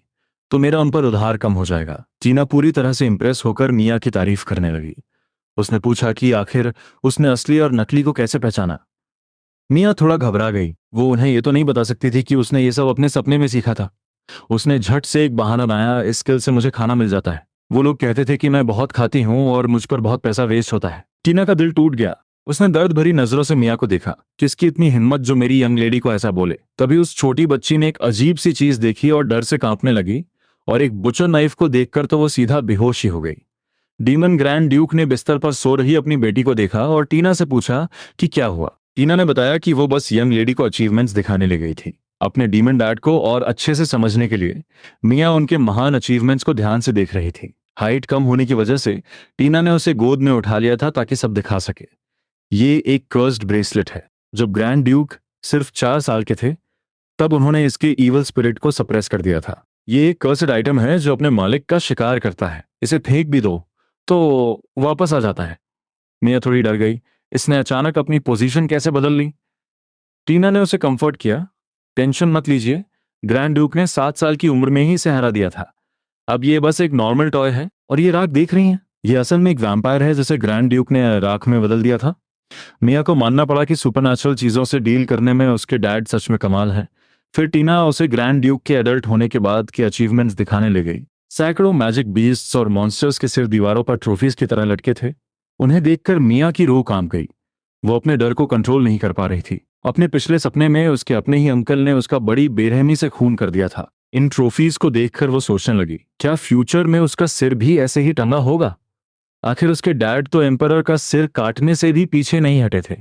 तो मेरा उन पर उधार कम हो जाएगा। टीना पूरी तरह से इंप्रेस होकर मियां की तारीफ करने लगी। उसने पूछा कि आखिर उसने असली और नकली को कैसे पहचाना। मियां थोड़ा घबरा गई। वो उन्हें ये तो नहीं बता सकती थी कि उसने ये सब अपने सपने में सीखा था। उसने झट से एक बहाना बनाया, इस स्किल से मुझे खाना मिल जाता है। वो लोग कहते थे कि मैं बहुत खाती हूँ और मुझ पर बहुत पैसा वेस्ट होता है। टीना का दिल टूट गया। उसने दर्द भरी नजरों से मियां को देखा। किसकी इतनी हिम्मत जो मेरी यंग लेडी को ऐसा बोले। तभी उस छोटी बच्ची ने एक अजीब सी चीज देखी और डर से कांपने लगी, और एक बुचर नाइफ को देखकर तो वो सीधा बेहोश ही हो गई। डीमन ग्रैंड ड्यूक ने बिस्तर पर सो रही अपनी बेटी को देखा और टीना से पूछा कि क्या हुआ। टीना ने बताया कि वो बस यंग लेडी को अचीवमेंट्स दिखाने ले गई थी, अपने डीमन डैड को और अच्छे से समझने के लिए। मियां उनके महान अचीवमेंट्स को ध्यान से देख रही थी। हाइट कम होने की वजह से टीना ने उसे गोद में उठा लिया था ताकि सब दिखा सके। ये एक कर्स्ड ब्रेसलेट है। जब ग्रैंड ड्यूक सिर्फ 4 साल के थे तब उन्होंने इसके ईवल स्पिरिट को सप्रेस कर दिया था। ये एक कर्स्ड आइटम है जो अपने मालिक का शिकार करता है। इसे फेंक भी दो तो वापस आ जाता है। मियां थोड़ी डर गई। इसने अचानक अपनी पोजीशन कैसे बदल ली? टीना ने उसे कंफर्ट किया, टेंशन मत लीजिए, ग्रैंड ड्यूक ने 7 साल की उम्र में ही इसे हरा दिया था। अब ये बस एक नॉर्मल टॉय है। और ये राख देख रही हैं, ये असल में एक वैम्पायर है जिसे ग्रैंड ड्यूक ने राख में बदल दिया था। मियां को मानना पड़ा कि सुपरनैचुरल चीजों से डील करने में उसके डैड सच में कमाल है। फिर टीना उसे ग्रैंड ड्यूक के एडल्ट होने के बाद के अचीवमेंट्स दिखाने ले गई। सैकड़ों मैजिक बीस्ट्स और मॉन्स्टर्स के सिर दीवारों पर ट्रॉफीज की तरह लटके थे। उन्हें देखकर मियां की रूह कांप गई। वो अपने डर को कंट्रोल नहीं कर पा रही थी। अपने पिछले सपने में उसके अपने ही अंकल ने उसका बड़ी बेरहमी से खून कर दिया था। इन ट्रॉफीज को देखकर वो सोचने लगी, क्या फ्यूचर में उसका सिर भी ऐसे ही टंगा होगा? आखिर उसके डैड तो एम्परर का सिर काटने से भी पीछे नहीं हटे थे।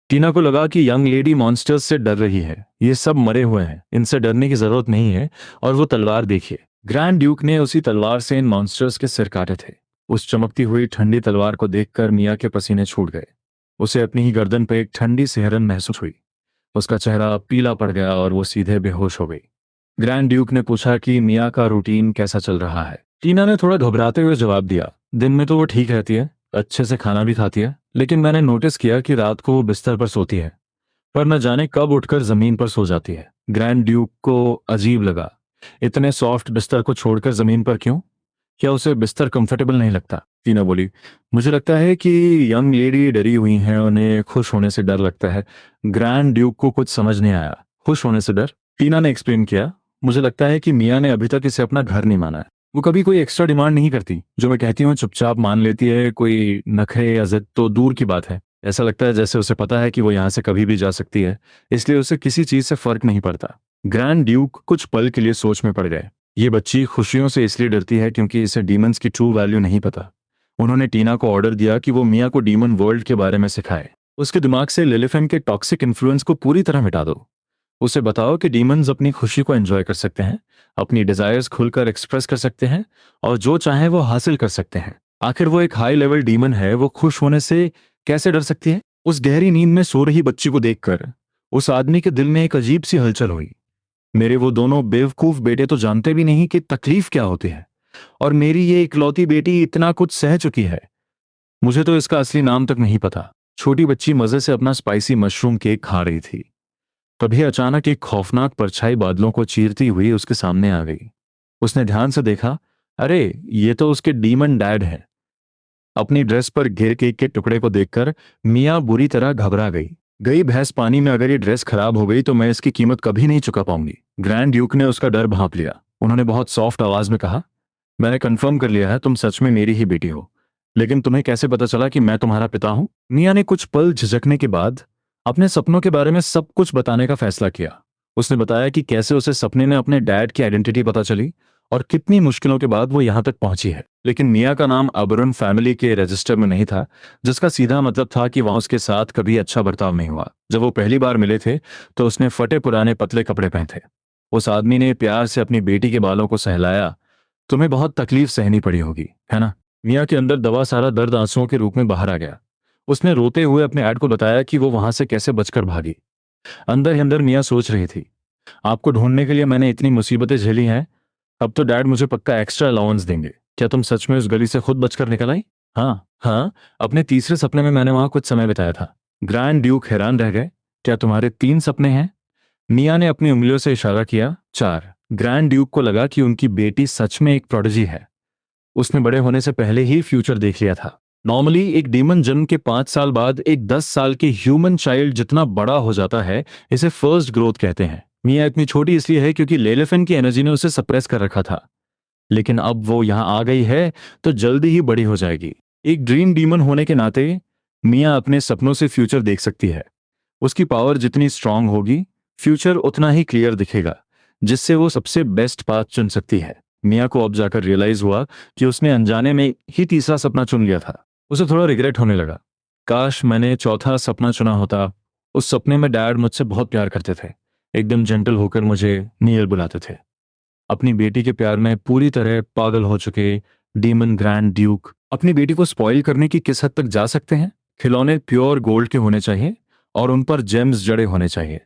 टीना को लगा कि यंग लेडी मॉन्स्टर्स से डर रही है। ये सब मरे हुए हैं, इनसे डरने की जरूरत नहीं है। और वो तलवार देखिए, ग्रैंड ड्यूक ने उसी तलवार से इन मॉन्स्टर्स के सिर काटे थे। उस चमकती हुई ठंडी तलवार को देखकर मिया के पसीने छूट गए। उसे अपनी ही गर्दन पर एक ठंडी सिहरन महसूस हुई। उसका चेहरा पीला पड़ गया और वो सीधे बेहोश हो गई। ग्रैंड ड्यूक ने पूछा कि मिया का रूटीन कैसा चल रहा है। टीना ने थोड़ा घबराते हुए जवाब दिया, दिन में तो वो ठीक रहती है, अच्छे से खाना भी खाती है, लेकिन मैंने नोटिस किया कि रात को वो बिस्तर पर सोती है, पर न जाने कब उठकर जमीन पर सो जाती है। ग्रैंड ड्यूक को अजीब लगा, इतने सॉफ्ट बिस्तर को छोड़कर जमीन पर क्यों? क्या उसे बिस्तर कंफर्टेबल नहीं लगता? टीना बोली, मुझे लगता है कि यंग लेडी डरी हुई हैं, उन्हें खुश होने से डर लगता है। ग्रैंड ड्यूक को कुछ समझ नहीं आया। खुश होने से डर? टीना ने एक्सप्लेन किया, मुझे लगता है कि मिया ने अभी तक इसे अपना घर नहीं माना है। वो कभी कोई एक्स्ट्रा डिमांड नहीं करती, जो मैं कहती हूँ चुपचाप मान लेती है। कोई नखरे या जिद तो दूर की बात है। ऐसा लगता है जैसे उसे पता है कि वो यहाँ से कभी भी जा सकती है, इसलिए उसे किसी चीज से फर्क नहीं पड़ता। ग्रैंड ड्यूक कुछ पल के लिए सोच में पड़ गए। ये बच्ची खुशियों से इसलिए डरती है क्योंकि इसे डीमंस की ट्रू वैल्यू नहीं पता। उन्होंने टीना को ऑर्डर दिया कि वो मिया को डीमन वर्ल्ड के बारे में सिखाए। उसके दिमाग से लिलिफेंट के टॉक्सिक इन्फ्लुएंस को पूरी तरह मिटा दो। उसे बताओ कि डीमंस अपनी खुशी को एंजॉय कर सकते हैं, अपनी डिजायर्स खुलकर एक्सप्रेस कर सकते हैं और जो चाहे वो हासिल कर सकते हैं। आखिर वो एक हाई लेवल डीमन है, वो खुश होने से कैसे डर सकती है? उस गहरी नींद में सो रही बच्ची को देखकर उस आदमी के दिल में एक अजीब सी हलचल हुई। मेरे वो दोनों बेवकूफ बेटे तो जानते भी नहीं कि तकलीफ क्या होती है, और मेरी ये इकलौती बेटी इतना कुछ सह चुकी है। मुझे तो इसका असली नाम तक नहीं पता। छोटी बच्ची मजे से अपना स्पाइसी मशरूम केक खा रही थी। तभी अचानक एक खौफनाक परछाई बादलों को चीरती हुई उसके सामने आ गई। उसने ध्यान से देखा, अरे ये तो उसके डीमन डैड है। अपनी ड्रेस पर गिर केक के टुकड़े को देखकर मिया बुरी तरह घबरा गई। गई भैंस पानी में, अगर ये ड्रेस खराब हो गई तो मैं इसकी कीमत कभी नहीं चुका पाऊंगी। ग्रैंड ड्यूक ने उसका डर भांप लिया। उन्होंने बहुत सॉफ्ट आवाज में कहा, मैंने कंफर्म कर लिया है, तुम सच में मेरी ही बेटी हो, लेकिन तुम्हें कैसे पता चला कि मैं तुम्हारा पिता हूं? मिया ने कुछ पल झिझकने के बाद अपने सपनों के बारे में सब कुछ बताने का फैसला किया। उसने बताया कि कैसे उसे सपने में अपने डैड की आइडेंटिटी पता चली और कितनी मुश्किलों के बाद वो यहां तक पहुंची है। लेकिन मिया का नाम अबरन फैमिली के रजिस्टर में नहीं था, जिसका सीधा मतलब था कि वहां उसके साथ कभी अच्छा बर्ताव नहीं हुआ। जब वो पहली बार मिले थे तो उसने फटे पुराने पतले कपड़े पहने थे। उस आदमी ने प्यार से अपनी बेटी के बालों को सहलाया, तुम्हें बहुत तकलीफ सहनी पड़ी होगी, है ना? मिया के अंदर दबा सारा दर्द आंसुओं के रूप में बाहर आ गया। उसने रोते हुए अपने डैड को बताया कि वो वहां से कैसे बचकर भागी। अंदर ही अंदर मिया सोच रही थी, आपको ढूंढने के लिए मैंने इतनी मुसीबतें झेली हैं, अब तो डैड मुझे पक्का एक्स्ट्रा अलाउंस देंगे। क्या तुम सच में उस गली से खुद बचकर निकल आई? हाँ हाँ, अपने तीसरे सपने में मैंने वहां कुछ समय बिताया था। ग्रैंड ड्यूक हैरान रह गए, क्या तुम्हारे 3 सपने हैं? मिया ने अपनी उंगलियों से इशारा किया, 4। ग्रैंड ड्यूक को लगा कि उनकी बेटी सच में एक प्रोडिजी है। उसने बड़े होने से पहले ही फ्यूचर देख लिया था। नॉर्मली एक डीमन जन्म के 5 साल बाद एक 10 साल के ह्यूमन चाइल्ड जितना बड़ा हो जाता है, इसे फर्स्ट ग्रोथ कहते हैं। मिया इतनी छोटी इसलिए है क्योंकि लेलेफेन की एनर्जी ने उसे सप्रेस कर रखा था, लेकिन अब वो यहां आ गई है तो जल्दी ही बड़ी हो जाएगी। एक ड्रीम डीमन होने के नाते मिया अपने सपनों से फ्यूचर देख सकती है। उसकी पावर जितनी स्ट्रांग होगी, फ्यूचर उतना ही क्लियर दिखेगा, जिससे वो सबसे बेस्ट पाथ चुन सकती है। मिया को अब जाकर रियलाइज हुआ कि उसने अनजाने में ही तीसरा सपना चुन लिया था। उसे थोड़ा रिग्रेट होने लगा, काश मैंने चौथा सपना चुना होता। उस सपने में डैड मुझसे बहुत प्यार करते थे, एकदम जेंटल होकर मुझे नील बुलाते थे। अपनी बेटी के प्यार में पूरी तरह पागल हो चुके डीमन ग्रैंड ड्यूक अपनी बेटी को स्पॉइल करने की किस हद तक जा सकते हैं? खिलौने प्योर गोल्ड के होने चाहिए और उन पर जेम्स जड़े होने चाहिए।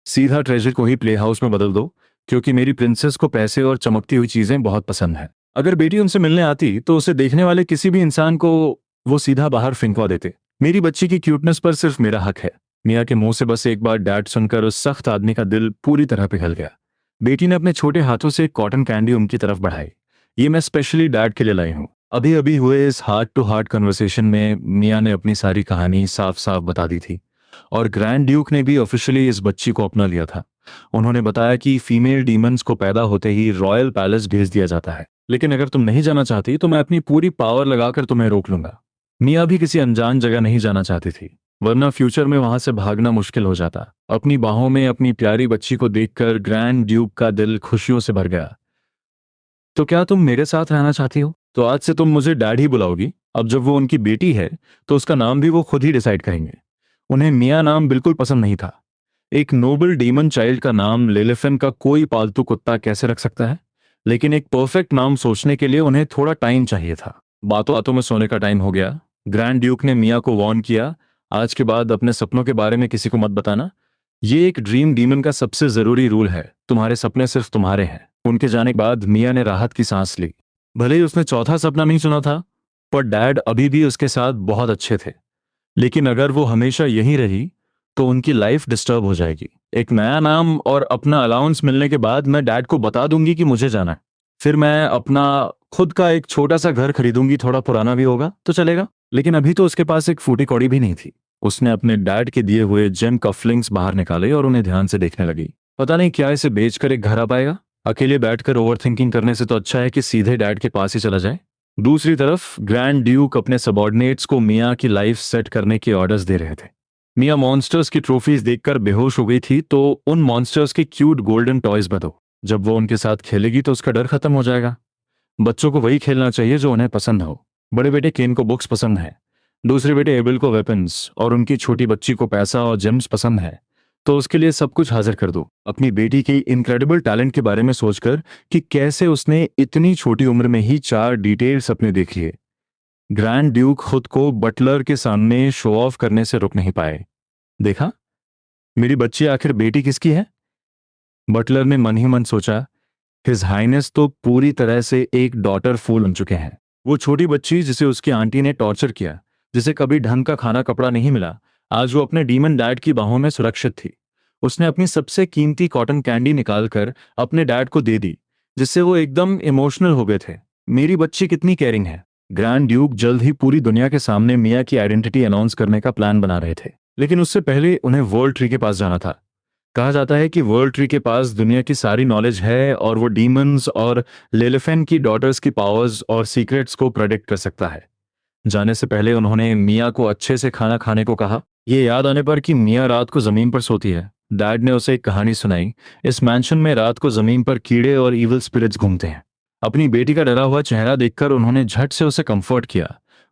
सीधा ट्रेजर को ही प्ले हाउस में बदल दो, क्योंकि मेरी प्रिंसेस को पैसे और चमकती हुई चीजें बहुत पसंद हैं। अगर बेटी उनसे मिलने आती तो उसे देखने वाले किसी भी इंसान को वो सीधा बाहर फिंकवा देते। मेरी बच्ची की क्यूटनेस पर सिर्फ मेरा हक है। मिया के मुंह से बस एक बार डैड सुनकर उस सख्त आदमी का दिल पूरी तरह पिघल गया। बेटी ने अपने छोटे हाथों से कॉटन कैंडी उनकी तरफ बढ़ाई। ये मैं स्पेशली डैड के लिए लाई हूँ। अभी अभी हुए इस हार्ट टू हार्ट कन्वर्सेशन में मिया ने अपनी सारी कहानी साफ साफ बता दी थी, और ग्रैंड ड्यूक ने भी ऑफिशियली इस बच्ची को अपना लिया था। उन्होंने बताया कि फीमेल डीमंस को पैदा होते ही रॉयल पैलेस भेज दिया जाता है, लेकिन अगर तुम नहीं जाना चाहती तो मैं अपनी पूरी पावर लगाकर तुम्हें रोक लूंगा। मिया भी किसी अनजान जगह नहीं जाना चाहती थी, वरना फ्यूचर में वहां से भागना मुश्किल हो जाता। अपनी बाहों में अपनी प्यारी बच्ची को देखकर ग्रैंड ड्यूक का दिल खुशियों से भर गया। तो क्या तुम मेरे साथ रहना चाहती हो? तो आज से तुम मुझे डैड ही बुलाओगी। अब जब वो उनकी बेटी है तो उसका नाम भी वो खुद ही डिसाइड करेंगे। उन्हें मिया नाम बिल्कुल पसंद नहीं था। एक नोबल डीमन चाइल्ड का नाम लेलेफेन का कोई पालतू कुत्ता कैसे रख सकता है? लेकिन एक परफेक्ट नाम सोचने के लिए उन्हें थोड़ा टाइम चाहिए था। बातों बातों में सोने का टाइम हो गया। ग्रैंड ड्यूक ने मिया को वार्न किया, आज के बाद अपने सपनों के बारे में किसी को मत बताना। ये एक ड्रीम डीमन का सबसे जरूरी रूल है, तुम्हारे सपने सिर्फ तुम्हारे हैं। उनके जाने के बाद मिया ने राहत की सांस ली। भले ही उसने चौथा सपना नहीं सुना था, पर डैड अभी भी उसके साथ बहुत अच्छे थे। लेकिन अगर वो हमेशा यहीं रही तो उनकी लाइफ डिस्टर्ब हो जाएगी। एक नया नाम और अपना अलाउंस मिलने के बाद मैं डैड को बता दूंगी कि मुझे जाना है। फिर मैं अपना खुद का एक छोटा सा घर खरीदूंगी, थोड़ा पुराना भी होगा तो चलेगा। लेकिन अभी तो उसके पास एक फूटी कौड़ी भी नहीं थी। उसने अपने डैड के दिए हुए जेम कफलिंग्स बाहर निकाले और उन्हें ध्यान से देखने लगी। पता नहीं क्या इसे बेचकर एक घर आ पाएगा। अकेले बैठकर ओवर थिंकिंग करने से तो अच्छा है कि सीधे डैड के पास ही चला जाए। दूसरी तरफ ग्रैंड ड्यूक अपने सबॉर्डिनेट्स को मिया की लाइफ सेट करने के ऑर्डर्स दे रहे थे। मिया मॉन्स्टर्स की ट्रॉफीज देखकर बेहोश हो गई थी, तो उन मॉन्स्टर्स के क्यूट गोल्डन टॉयज दो। जब वो उनके साथ खेलेगी तो उसका डर खत्म हो जाएगा। बच्चों को वही खेलना चाहिए जो उन्हें पसंद हो। बड़े बेटे केन को बुक्स पसंद है, दूसरे बेटे एबल को वेपन्स, और उनकी छोटी बच्ची को पैसा और जेम्स पसंद है, तो उसके लिए सब कुछ हाजिर कर दो। अपनी बेटी के इनक्रेडिबल टैलेंट के बारे में सोचकर कि कैसे उसने इतनी छोटी उम्र में ही 4 डिटेल सपने देख लिए, ग्रैंड ड्यूक खुद को बटलर के सामने शो ऑफ करने से रुक नहीं पाए। देखा, मेरी बच्ची आखिर बेटी किसकी है? बटलर ने मन ही मन सोचा, हिज हाइनेस तो पूरी तरह से एक डॉटर फूल बन चुके हैं। वो छोटी बच्ची जिसे उसकी आंटी ने टॉर्चर किया, जिसे कभी ढंग का खाना कपड़ा नहीं मिला, आज वो अपने डीमन डैड की बाहों में सुरक्षित थी। उसने अपनी सबसे कीमती कॉटन कैंडी निकालकर अपने डैड को दे दी, जिससे वो एकदम इमोशनल हो गए थे। मेरी बच्ची कितनी केयरिंग है। ग्रैंड ड्यूक जल्द ही पूरी दुनिया के सामने मिया की आइडेंटिटी अनाउंस करने का प्लान बना रहे थे। लेकिन उससे पहले उन्हें वर्ल्ड ट्री के पास जाना था। कहा जाता है कि वर्ल्ड ट्री के पास दुनिया की सारी नॉलेज है और वो डीमंस और लेलिफेन की डॉटर्स की पावर्स और सीक्रेट्स को प्रेडिक्ट कर सकता है। जाने से पहले उन्होंने मिया को अच्छे से खाना खाने को कहा। ये याद आने पर कि मिया रात को जमीन पर सोती है, डैड ने उसे एक कहानी सुनाई। इस मैंशन में रात को जमीन पर कीड़े और इविल स्पिरिट्स घूमते हैं। अपनी बेटी का डरा हुआ चेहरा देखकर उन्होंने झट से उसे कंफर्ट किया।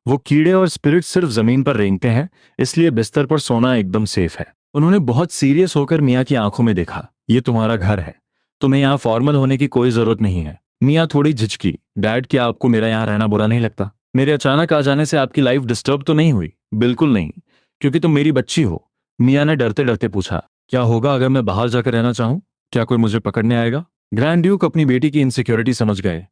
वो कीड़े और स्पिरिट्स सिर्फ जमीन पर रेंगते हैं, इसलिए बिस्तर पर सोना एकदम सेफ है। उन्होंने बहुत सीरियस होकर मिया की आंखों में देखा। ये तुम्हारा घर है, तुम्हें यहाँ फॉर्मल होने की कोई जरूरत नहीं है। मिया थोड़ी झिझकी, डैड क्या आपको मेरा यहाँ रहना बुरा नहीं लगता? मेरे अचानक आ जाने से आपकी लाइफ डिस्टर्ब तो नहीं हुई? बिल्कुल नहीं, क्योंकि तुम मेरी बच्ची हो। मिया ने डरते डरते पूछा, क्या होगा अगर मैं बाहर जाकर रहना चाहूँ? क्या कोई मुझे पकड़ने आएगा? ग्रैंड ड्यूक अपनी बेटी की इनसिक्योरिटी समझ गए।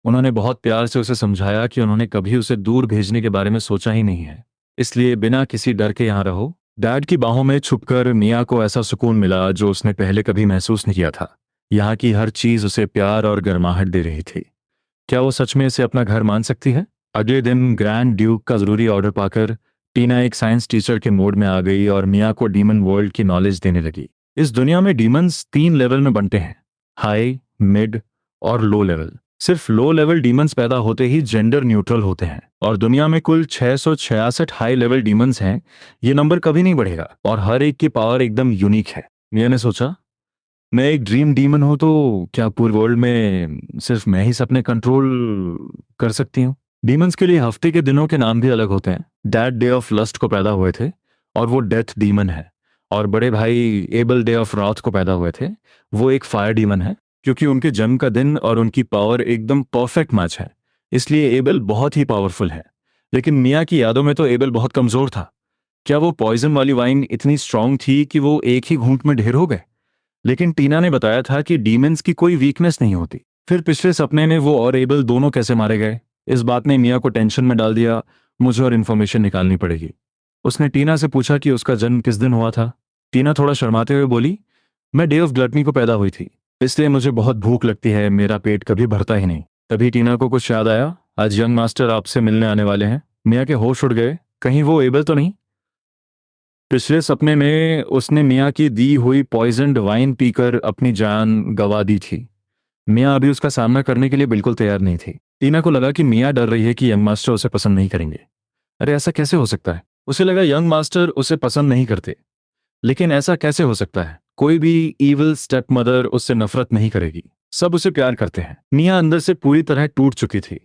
उन्होंने बहुत प्यार से उसे समझाया कि उन्होंने कभी उसे दूर भेजने के बारे में सोचा ही नहीं है, इसलिए बिना किसी डर के यहाँ रहो। डैड की बाहों में छुपकर मिया को ऐसा सुकून मिला जो उसने पहले कभी महसूस नहीं किया था। यहाँ की हर चीज उसे प्यार और गर्माहट दे रही थी। क्या वो सच में इसे अपना घर मान सकती है? अगले दिन ग्रैंड ड्यूक का जरूरी ऑर्डर पाकर टीना एक साइंस टीचर के मोड में आ गई और मिया को डीमन वर्ल्ड की नॉलेज देने लगी। इस दुनिया में डीमंस 3 लेवल में बनते हैं, हाई, मिड और लो लेवल। सिर्फ लो लेवल डीमंस पैदा होते ही जेंडर न्यूट्रल होते हैं, और दुनिया में कुल 666 हाई लेवल डीमंस हैं। ये नंबर कभी नहीं बढ़ेगा और हर एक की पावर एकदम यूनिक है। मिया ने सोचा, मैं एक ड्रीम डीमन हूं तो क्या पूरे वर्ल्ड में सिर्फ मैं ही सपने कंट्रोल कर सकती हूँ? डीमंस के लिए हफ्ते के दिनों के नाम भी अलग होते हैं। डैड डे ऑफ लस्ट को पैदा हुए थे और वो डेथ डीमन है, और बड़े भाई एबल डे ऑफ रॉथ को पैदा हुए थे, वो एक फायर डीमन है। क्योंकि उनके जन्म का दिन और उनकी पावर एकदम परफेक्ट मैच है, इसलिए एबल बहुत ही पावरफुल है। लेकिन मिया की यादों में तो एबल बहुत कमजोर था। क्या वो पॉइजन वाली वाइन इतनी स्ट्रांग थी कि वो एक ही घूंट में ढेर हो गए? लेकिन टीना ने बताया था कि डीमंस की कोई वीकनेस नहीं होती। फिर पिछले सपने में वो और एबल दोनों कैसे मारे गए, इस बात ने मिया को टेंशन में डाल दिया। मुझे और इन्फॉर्मेशन निकालनी पड़ेगी। उसने टीना से पूछा कि उसका जन्म किस दिन हुआ था। टीना थोड़ा शर्माते हुए बोली, मैं डे ऑफ ग्लटनी को पैदा हुई थी, इसलिए मुझे बहुत भूख लगती है, मेरा पेट कभी भरता ही नहीं। तभी टीना को कुछ याद आया, आज यंग मास्टर आपसे मिलने आने वाले हैं। मिया के होश उड़ गए, कहीं वो एबल तो नहीं? पिछले सपने में उसने मिया की दी हुई पॉइजन्ड वाइन पीकर अपनी जान गंवा दी थी। मिया अभी उसका सामना करने के लिए बिल्कुल तैयार नहीं थी। टीना को लगा कि मिया डर रही है कि यंग मास्टर उसे पसंद नहीं करेंगे। अरे ऐसा कैसे हो सकता है? उसे लगा यंग मास्टर उसे पसंद नहीं करते, लेकिन ऐसा कैसे हो सकता है? कोई भी इविल स्टेप मदर उससे नफरत नहीं करेगी, सब उसे प्यार करते हैं। मिया अंदर से पूरी तरह टूट चुकी थी,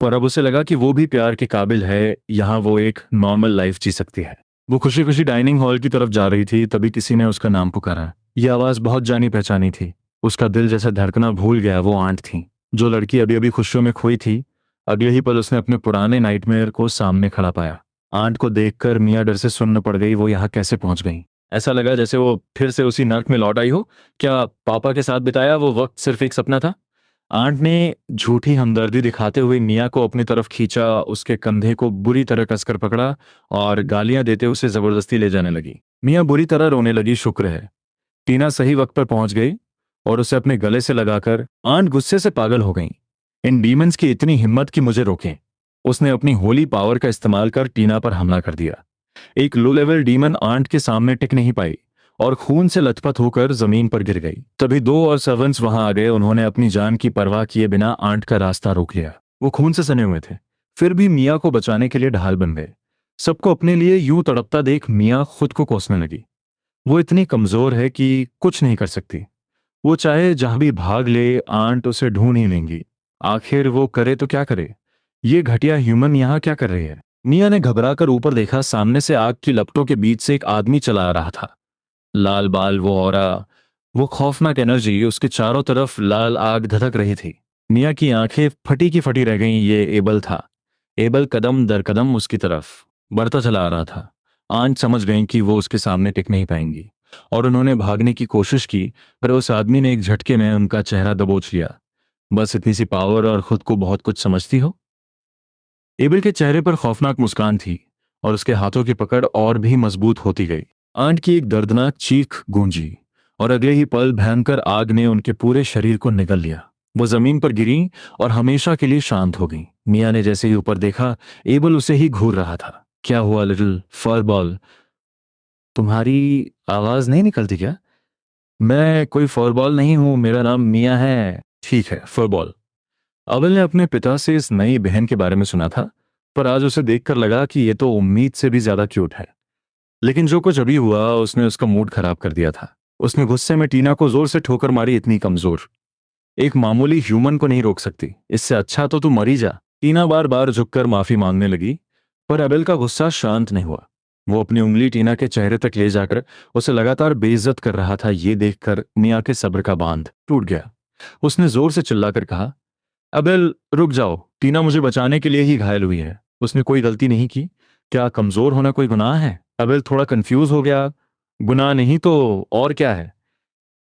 पर अब उसे लगा कि वो भी प्यार के काबिल है, यहाँ वो एक नॉर्मल लाइफ जी सकती है। वो खुशी खुशी डाइनिंग हॉल की तरफ जा रही थी, तभी किसी ने उसका नाम पुकारा। यह आवाज बहुत जानी पहचानी थी। उसका दिल जैसे धड़कना भूल गया, वो आंट थी। जो लड़की अभी अभी खुशियों में खोई थी, अगले ही पल उसने अपने पुराने नाइटमेयर को सामने खड़ा पाया। आंट को देखकर मियाँ डर से सुन्न पड़ गई। वो यहाँ कैसे पहुंच गई? ऐसा लगा जैसे वो फिर से उसी नर्क में लौट आई हो। क्या पापा के साथ बिताया वो वक्त सिर्फ एक सपना था? आंट ने झूठी हमदर्दी दिखाते हुए मियाँ को अपनी तरफ खींचा, उसके कंधे को बुरी तरह कसकर पकड़ा और गालियां देते उसे जबरदस्ती ले जाने लगी। मियाँ बुरी तरह रोने लगी। शुक्र है टीना सही वक्त पर पहुंच गई और उसे अपने गले से लगाकर। आंट गुस्से से पागल हो गई। इन डीमंस की इतनी हिम्मत कि मुझे रोकें। उसने अपनी होली पावर का इस्तेमाल कर टीना पर हमला कर दिया। एक लो लेवल डीमन आंट के सामने टिक नहीं पाई और खून से लथपथ होकर जमीन पर गिर गई। तभी दो और सर्वेंट्स वहां आ गए। उन्होंने अपनी जान की परवाह किए बिना आंट का रास्ता रोक लिया। वो खून से सने हुए थे, फिर भी मियाँ को बचाने के लिए ढाल बन गए। सबको अपने लिए यूं तड़पता देख मियाँ खुद को कोसने लगी। वो इतनी कमजोर है कि कुछ नहीं कर सकती। वो चाहे जहां भी भाग ले, आंट उसे ढूंढ ही लेंगी। आखिर वो करे तो क्या करे? ये घटिया ह्यूमन यहाँ क्या कर रही है? मिया ने घबरा कर ऊपर देखा। सामने से आग की लपटों के बीच से एक आदमी चला आ रहा था। लाल बाल, वो औरा, वो खौफनाक एनर्जी। उसके चारों तरफ लाल आग धधक रही थी। मिया की आंखें फटी की फटी रह गईं। ये एबल था। एबल कदम दर कदम उसकी तरफ बढ़ता चला आ रहा था। आंट समझ गई कि वो उसके सामने टिक नहीं पाएंगी और उन्होंने भागने की कोशिश की, पर उस आदमी ने एक झटके में उनका चेहरा दबोच लिया। बस इतनी सी पावर और खुद को बहुत कुछ समझती हो? एबल के चेहरे पर खौफनाक मुस्कान थी और उसके हाथों की पकड़ और भी मजबूत होती गई। आंट की एक दर्दनाक चीख गूंजी और अगले ही पल भयंकर आग ने उनके पूरे शरीर को निगल लिया। वो जमीन पर गिरी और हमेशा के लिए शांत हो गई। मिया ने जैसे ही ऊपर देखा, एबल उसे ही घूर रहा था। क्या हुआ लिटिल फरबॉल? तुम्हारी आवाज नहीं निकलती क्या? मैं कोई फुटबॉल नहीं हूं, मेरा नाम मिया है। ठीक है, फुटबॉल। अवल ने अपने पिता से इस नई बहन के बारे में सुना था, पर आज उसे देखकर लगा कि ये तो उम्मीद से भी ज्यादा क्यूट है। लेकिन जो कुछ अभी हुआ उसने उसका मूड खराब कर दिया था। उसने गुस्से में टीना को जोर से ठोकर मारी। इतनी कमजोर एक मामूली ह्यूमन को नहीं रोक सकती। इससे अच्छा तो तू मरी जा। टीना बार बार झुककर माफी मांगने लगी, पर अबेल का गुस्सा शांत नहीं हुआ। वो अपनी उंगली टीना के चेहरे तक ले जाकर उसे लगातार बेइज्जत कर रहा था। ये देखकर मिया के सब्र का बांध टूट गया। उसने जोर से चिल्लाकर कहा, अबेल रुक जाओ, टीना मुझे बचाने के लिए ही घायल हुई है। उसने कोई गलती नहीं की। क्या कमजोर होना कोई गुनाह है? अबेल थोड़ा कंफ्यूज हो गया। गुनाह नहीं तो और क्या है?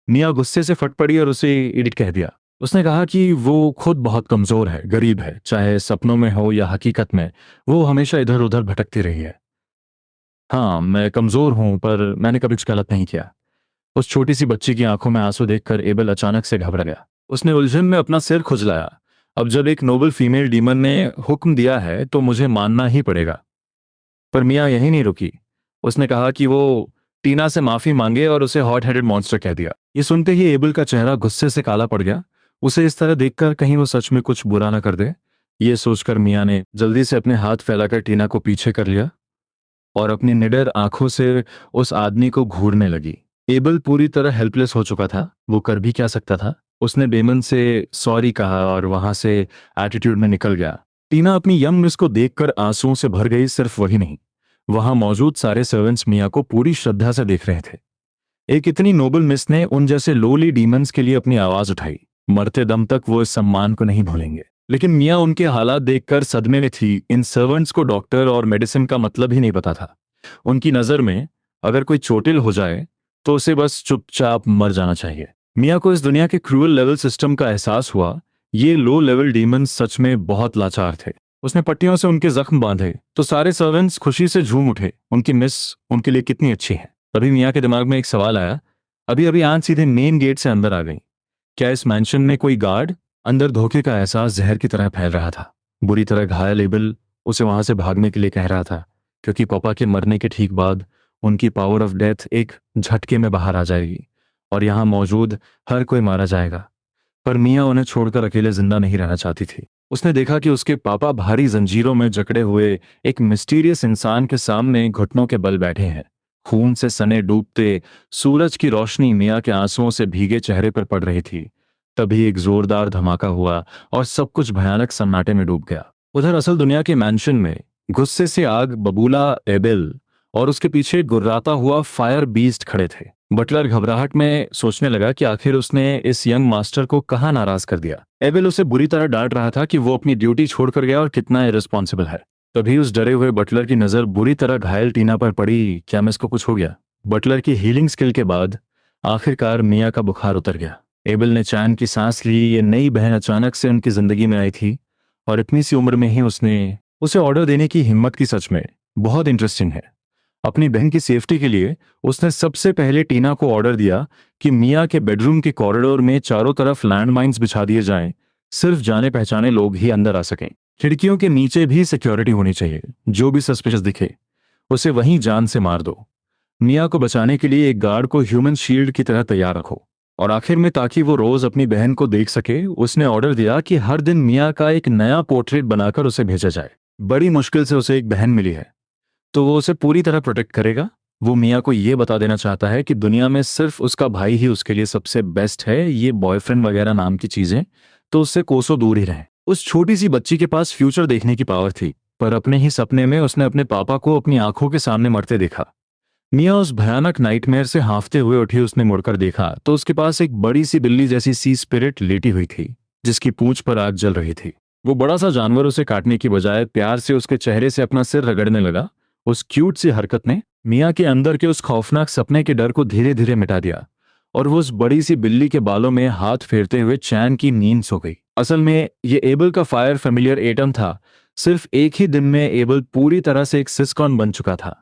मिया गुस्से से फट पड़ी और उसे इडियट कह दिया। उसने कहा कि वो खुद बहुत कमजोर है, गरीब है, चाहे सपनों में हो या हकीकत में। वो हमेशा इधर उधर भटकती रही है। हाँ, मैं कमजोर हूं, पर मैंने कभी कुछ गलत नहीं किया। उस छोटी सी बच्ची की आंखों में आंसू देखकर एबल अचानक से घबरा गया। उसने उलझन में अपना सिर खुजलाया। अब जब एक नोबल फीमेल डीमन ने हुक्म दिया है तो मुझे मानना ही पड़ेगा। पर मियाँ यही नहीं रुकी। उसने कहा कि वो टीना से माफी मांगे और उसे हॉट हेडेड मॉन्स्टर कह दिया। ये सुनते ही एबल का चेहरा गुस्से से काला पड़ गया। उसे इस तरह देखकर कहीं वो सच में कुछ बुरा ना कर दे। ये सोचकर मियाँ ने जल्दी से अपने हाथ फैलाकर टीना को पीछे कर लिया और अपनी निडर आंखों से उस आदमी को घूरने लगी। एबल पूरी तरह हेल्पलेस हो चुका था। वो कर भी क्या सकता था? उसने बेमन से सॉरी कहा और वहां से एटीट्यूड में निकल गया। टीना अपनी यंग मिस को देखकर आंसुओं से भर गई। सिर्फ वही नहीं, वहां मौजूद सारे सर्वेंट्स मिया को पूरी श्रद्धा से देख रहे थे। एक इतनी नोबल मिस ने उन जैसे लोली डीमंस के लिए अपनी आवाज उठाई। मरते दम तक वो इस सम्मान को नहीं भूलेंगे। लेकिन मिया उनके हालात देखकर सदमे में थी। इन सर्वेंट्स को डॉक्टर और मेडिसिन का मतलब ही नहीं पता था। उनकी नजर में अगर कोई चोटिल हो जाए तो उसे बस चुपचाप मर जाना चाहिए। मिया को इस दुनिया के क्रूअल लेवल सिस्टम का एहसास हुआ। ये लो लेवल डीमंस सच में बहुत लाचार थे। उसने पट्टियों से उनके जख्म बांधे तो सारे सर्वेंट्स खुशी से झूम उठे। उनकी मिस उनके लिए कितनी अच्छी है। तभी मियाँ के दिमाग में एक सवाल आया। अभी अभी आंट सीधे मेन गेट से अंदर आ गई। क्या इस मैंशन में कोई गार्ड? अंदर धोखे का एहसास जहर की तरह फैल रहा था। बुरी तरह घायल एबल उसे वहां से भागने के लिए कह रहा था, क्योंकि पापा के मरने के ठीक बाद उनकी पावर ऑफ डेथ एक झटके में बाहर आ जाएगी और यहाँ मौजूद हर कोई मारा जाएगा। पर मियाँ उन्हें छोड़कर अकेले जिंदा नहीं रहना चाहती थी। उसने देखा कि उसके पापा भारी जंजीरों में जकड़े हुए एक मिस्टीरियस इंसान के सामने घुटनों के बल बैठे हैं। खून से सने डूबते सूरज की रोशनी मियाँ के आंसुओं से भीगे चेहरे पर पड़ रही थी। तभी एक जोरदार धमाका हुआ और सब कुछ भयानक सन्नाटे में डूब गया। उधर असल दुनिया के मैंशन में गुस्से से आग बबूला एबेल और उसके पीछे गुर्राता हुआ फायर बीस्ट खड़े थे। बटलर घबराहट में सोचने लगा कि आखिर उसने इस यंग मास्टर को कहाँ नाराज कर दिया। एबेल उसे बुरी तरह डांट रहा था कि वो अपनी ड्यूटी छोड़कर गया और कितना इररिस्पॉन्सिबल है। तभी उस डरे हुए बटलर की नजर बुरी तरह घायल टीना पर पड़ी। क्या मिस को कुछ हो गया? बटलर की हीलिंग स्किल के बाद आखिरकार मिया का बुखार उतर गया। एबेल ने चैन की सांस ली। ये नई बहन अचानक से उनकी जिंदगी में आई थी और इतनी सी उम्र में ही उसने उसे ऑर्डर देने की हिम्मत की। सच में बहुत इंटरेस्टिंग है। अपनी बहन की सेफ्टी के लिए उसने सबसे पहले टीना को ऑर्डर दिया कि मिया के बेडरूम के कॉरिडोर में चारों तरफ लैंडमाइंस बिछा दिए जाएं, सिर्फ जाने पहचाने लोग ही अंदर आ सकें। खिड़कियों के नीचे भी सिक्योरिटी होनी चाहिए। जो भी सस्पिशियस दिखे उसे वहीं जान से मार दो। मिया को बचाने के लिए एक गार्ड को ह्यूमन शील्ड की तरह तैयार रखो। और आखिर में, ताकि वो रोज अपनी बहन को देख सके, उसने ऑर्डर दिया कि हर दिन मिया का एक नया पोर्ट्रेट बनाकर उसे भेजा जाए। बड़ी मुश्किल से उसे एक बहन मिली है तो वो उसे पूरी तरह प्रोटेक्ट करेगा। वो मिया को ये बता देना चाहता है कि दुनिया में सिर्फ उसका भाई ही उसके लिए सबसे बेस्ट है। ये बॉयफ्रेंड वगैरह नाम की चीजें तो उससे कोसों दूर ही रहें। उस छोटी सी बच्ची के पास फ्यूचर देखने की पावर थी, पर अपने ही सपने में उसने अपने पापा को अपनी आंखों के सामने मरते देखा। मिया उस भयानक नाइटमेयर से हांफते हुए उठी। उसने मुड़कर देखा तो उसके पास एक बड़ी सी बिल्ली जैसी सी स्पिरिट लेटी हुई थी, जिसकी पूंछ पर आग जल रही थी। वो बड़ा सा जानवर उसे काटने की बजाय प्यार से उसके चेहरे से अपना सिर रगड़ने लगा। उस क्यूट सी हरकत ने मिया के अंदर के उस खौफनाक सपने के डर को धीरे धीरे मिटा दिया और वो उस बड़ी सी बिल्ली के बालों में हाथ फेरते हुए चैन की नींद सो गई। असल में ये एबल का फायर फेमिलियर एटम था। सिर्फ एक ही दिन में एबल पूरी तरह से एक सिस्कॉन बन चुका था,